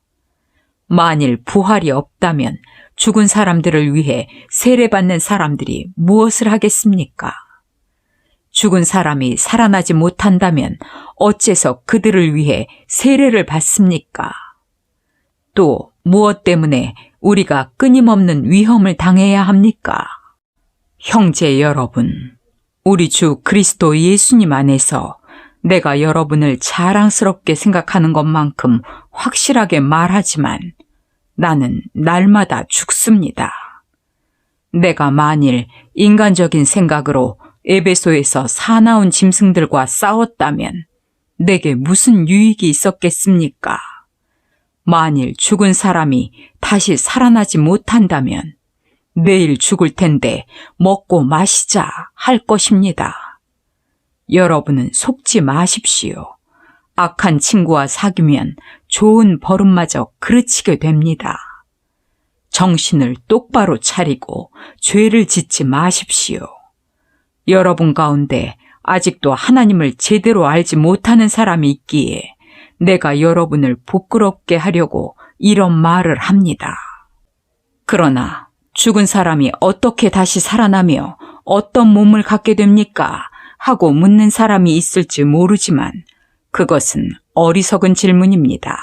A: 만일 부활이 없다면 죽은 사람들을 위해 세례받는 사람들이 무엇을 하겠습니까? 죽은 사람이 살아나지 못한다면 어째서 그들을 위해 세례를 받습니까? 또 무엇 때문에 우리가 끊임없는 위험을 당해야 합니까? 형제 여러분, 우리 주 그리스도 예수님 안에서 내가 여러분을 자랑스럽게 생각하는 것만큼 확실하게 말하지만 나는 날마다 죽습니다. 내가 만일 인간적인 생각으로 에베소에서 사나운 짐승들과 싸웠다면 내게 무슨 유익이 있었겠습니까? 만일 죽은 사람이 다시 살아나지 못한다면 내일 죽을 텐데 먹고 마시자 할 것입니다. 여러분은 속지 마십시오. 악한 친구와 사귀면 좋은 버릇마저 그르치게 됩니다. 정신을 똑바로 차리고 죄를 짓지 마십시오. 여러분 가운데 아직도 하나님을 제대로 알지 못하는 사람이 있기에 내가 여러분을 부끄럽게 하려고 이런 말을 합니다. 그러나 죽은 사람이 어떻게 다시 살아나며 어떤 몸을 갖게 됩니까? 하고 묻는 사람이 있을지 모르지만 그것은 어리석은 질문입니다.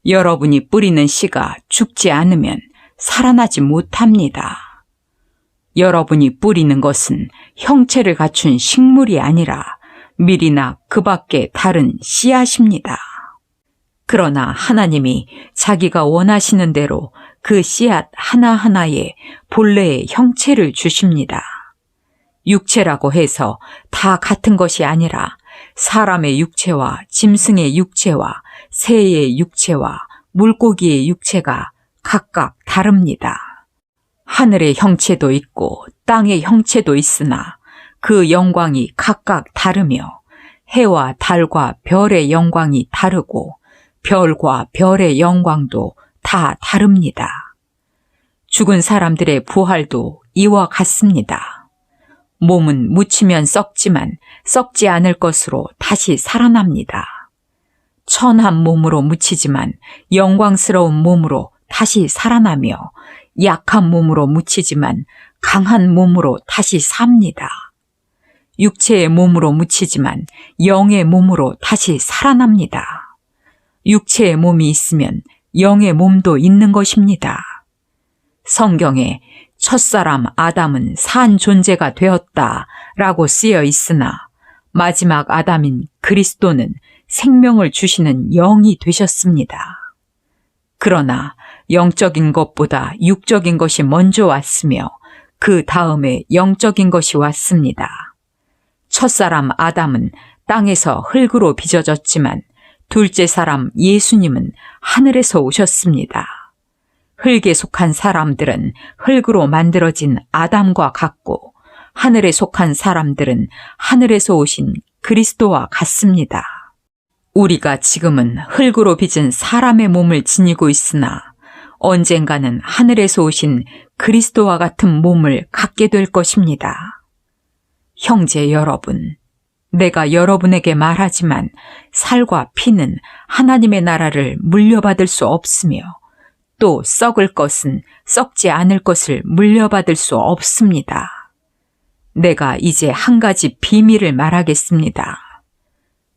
A: 여러분이 뿌리는 씨가 죽지 않으면 살아나지 못합니다. 여러분이 뿌리는 것은 형체를 갖춘 식물이 아니라 밀이나 그 밖에 다른 씨앗입니다. 그러나 하나님이 자기가 원하시는 대로 그 씨앗 하나하나에 본래의 형체를 주십니다. 육체라고 해서 다 같은 것이 아니라 사람의 육체와 짐승의 육체와 새의 육체와 물고기의 육체가 각각 다릅니다. 하늘의 형체도 있고 땅의 형체도 있으나 그 영광이 각각 다르며 해와 달과 별의 영광이 다르고 별과 별의 영광도 다 다릅니다. 죽은 사람들의 부활도 이와 같습니다. 몸은 묻히면 썩지만 썩지 않을 것으로 다시 살아납니다. 천한 몸으로 묻히지만 영광스러운 몸으로 다시 살아나며 약한 몸으로 묻히지만 강한 몸으로 다시 삽니다. 육체의 몸으로 묻히지만 영의 몸으로 다시 살아납니다. 육체의 몸이 있으면 영의 몸도 있는 것입니다. 성경에 첫사람 아담은 산 존재가 되었다라고 쓰여 있으나 마지막 아담인 그리스도는 생명을 주시는 영이 되셨습니다. 그러나 영적인 것보다 육적인 것이 먼저 왔으며 그 다음에 영적인 것이 왔습니다. 첫사람 아담은 땅에서 흙으로 빚어졌지만 둘째 사람 예수님은 하늘에서 오셨습니다. 흙에 속한 사람들은 흙으로 만들어진 아담과 같고 하늘에 속한 사람들은 하늘에서 오신 그리스도와 같습니다. 우리가 지금은 흙으로 빚은 사람의 몸을 지니고 있으나 언젠가는 하늘에서 오신 그리스도와 같은 몸을 갖게 될 것입니다. 형제 여러분, 내가 여러분에게 말하지만 살과 피는 하나님의 나라를 물려받을 수 없으며 또 썩을 것은 썩지 않을 것을 물려받을 수 없습니다. 내가 이제 한 가지 비밀을 말하겠습니다.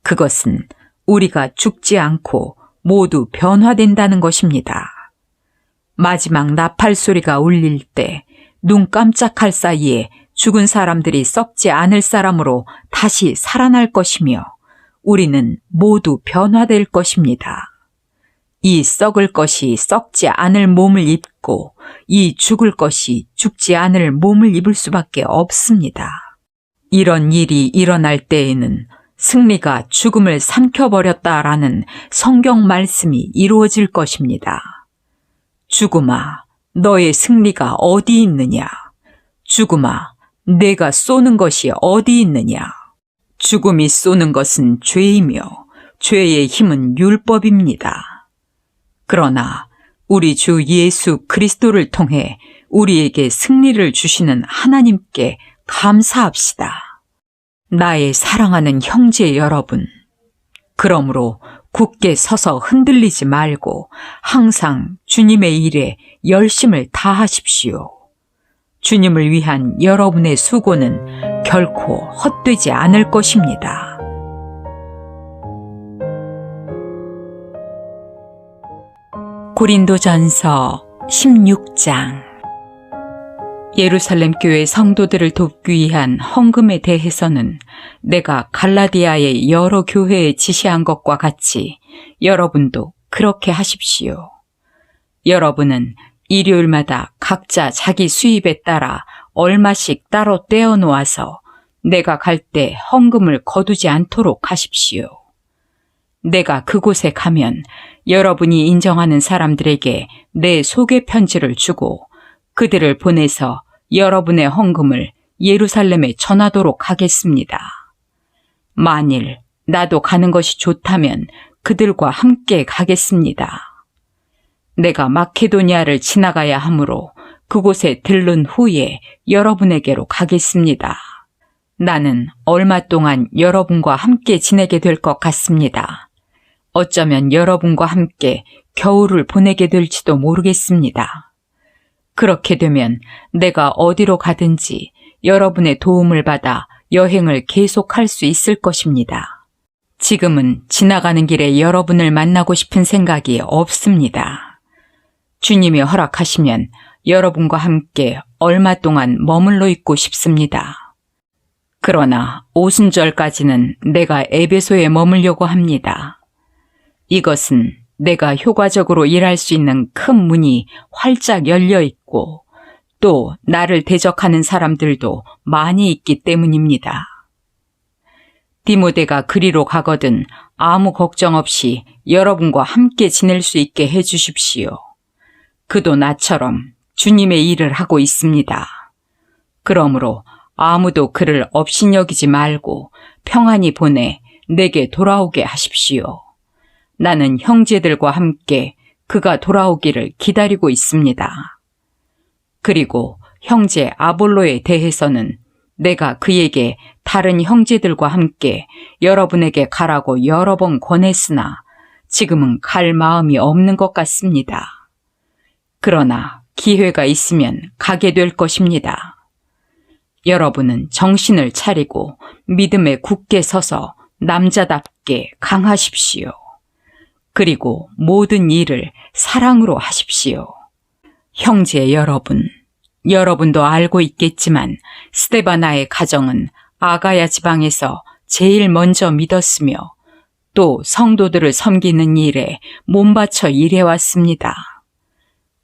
A: 그것은 우리가 죽지 않고 모두 변화된다는 것입니다. 마지막 나팔 소리가 울릴 때 눈 깜짝할 사이에 죽은 사람들이 썩지 않을 사람으로 다시 살아날 것이며 우리는 모두 변화될 것입니다. 이 썩을 것이 썩지 않을 몸을 입고 이 죽을 것이 죽지 않을 몸을 입을 수밖에 없습니다. 이런 일이 일어날 때에는 승리가 죽음을 삼켜버렸다라는 성경 말씀이 이루어질 것입니다. 죽음아, 너의 승리가 어디 있느냐? 죽음아, 내가 쏘는 것이 어디 있느냐? 죽음이 쏘는 것은 죄이며 죄의 힘은 율법입니다. 그러나 우리 주 예수 그리스도를 통해 우리에게 승리를 주시는 하나님께 감사합시다. 나의 사랑하는 형제 여러분, 그러므로 굳게 서서 흔들리지 말고 항상 주님의 일에 열심을 다하십시오. 주님을 위한 여러분의 수고는 결코 헛되지 않을 것입니다. 고린도전서 16장. 예루살렘 교회 성도들을 돕기 위한 헌금에 대해서는 내가 갈라디아의 여러 교회에 지시한 것과 같이 여러분도 그렇게 하십시오. 여러분은 일요일마다 각자 자기 수입에 따라 얼마씩 따로 떼어 놓아서 내가 갈 때 헌금을 거두지 않도록 하십시오. 내가 그곳에 가면 여러분이 인정하는 사람들에게 내 소개 편지를 주고 그들을 보내서 여러분의 헌금을 예루살렘에 전하도록 하겠습니다. 만일 나도 가는 것이 좋다면 그들과 함께 가겠습니다. 내가 마케도니아를 지나가야 하므로 그곳에 들른 후에 여러분에게로 가겠습니다. 나는 얼마 동안 여러분과 함께 지내게 될 것 같습니다. 어쩌면 여러분과 함께 겨울을 보내게 될지도 모르겠습니다. 그렇게 되면 내가 어디로 가든지 여러분의 도움을 받아 여행을 계속할 수 있을 것입니다. 지금은 지나가는 길에 여러분을 만나고 싶은 생각이 없습니다. 주님이 허락하시면 여러분과 함께 얼마 동안 머물러 있고 싶습니다. 그러나 오순절까지는 내가 에베소에 머물려고 합니다. 이것은 내가 효과적으로 일할 수 있는 큰 문이 활짝 열려 있고 또 나를 대적하는 사람들도 많이 있기 때문입니다. 디모데가 그리로 가거든 아무 걱정 없이 여러분과 함께 지낼 수 있게 해주십시오. 그도 나처럼 주님의 일을 하고 있습니다. 그러므로 아무도 그를 업신여기지 말고 평안히 보내 내게 돌아오게 하십시오. 나는 형제들과 함께 그가 돌아오기를 기다리고 있습니다. 그리고 형제 아볼로에 대해서는 내가 그에게 다른 형제들과 함께 여러분에게 가라고 여러 번 권했으나 지금은 갈 마음이 없는 것 같습니다. 그러나 기회가 있으면 가게 될 것입니다. 여러분은 정신을 차리고 믿음에 굳게 서서 남자답게 강하십시오. 그리고 모든 일을 사랑으로 하십시오. 형제 여러분, 여러분도 알고 있겠지만 스데바나의 가정은 아가야 지방에서 제일 먼저 믿었으며 또 성도들을 섬기는 일에 몸바쳐 일해왔습니다.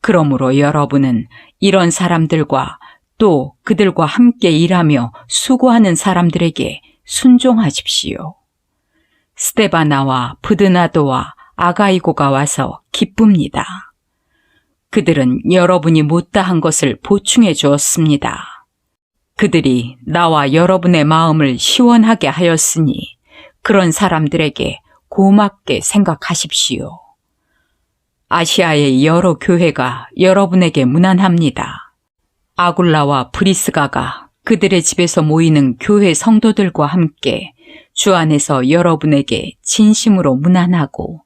A: 그러므로 여러분은 이런 사람들과 또 그들과 함께 일하며 수고하는 사람들에게 순종하십시오. 스데바나와 브드나도와 아가이고가 와서 기쁩니다. 그들은 여러분이 못다한 것을 보충해 주었습니다. 그들이 나와 여러분의 마음을 시원하게 하였으니 그런 사람들에게 고맙게 생각하십시오. 아시아의 여러 교회가 여러분에게 문안합니다. 아굴라와 브리스가가 그들의 집에서 모이는 교회 성도들과 함께 주 안에서 여러분에게 진심으로 문안하고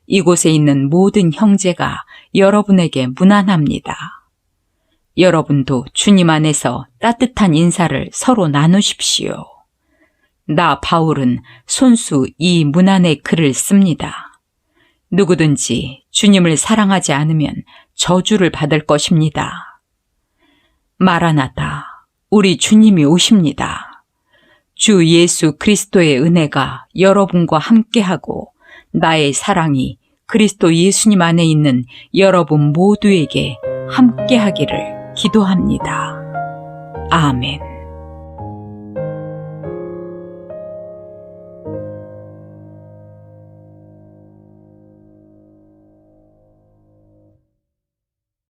A: 이곳에 있는 모든 형제가 여러분에게 문안합니다. 여러분도 주님 안에서 따뜻한 인사를 서로 나누십시오. 나 바울은 손수 이 문안의 글을 씁니다. 누구든지 주님을 사랑하지 않으면 저주를 받을 것입니다. 마라나다, 우리 주님이 오십니다. 주 예수 그리스도의 은혜가 여러분과 함께하고 나의 사랑이 그리스도 예수님 안에 있는 여러분 모두에게 함께하기를 기도합니다. 아멘.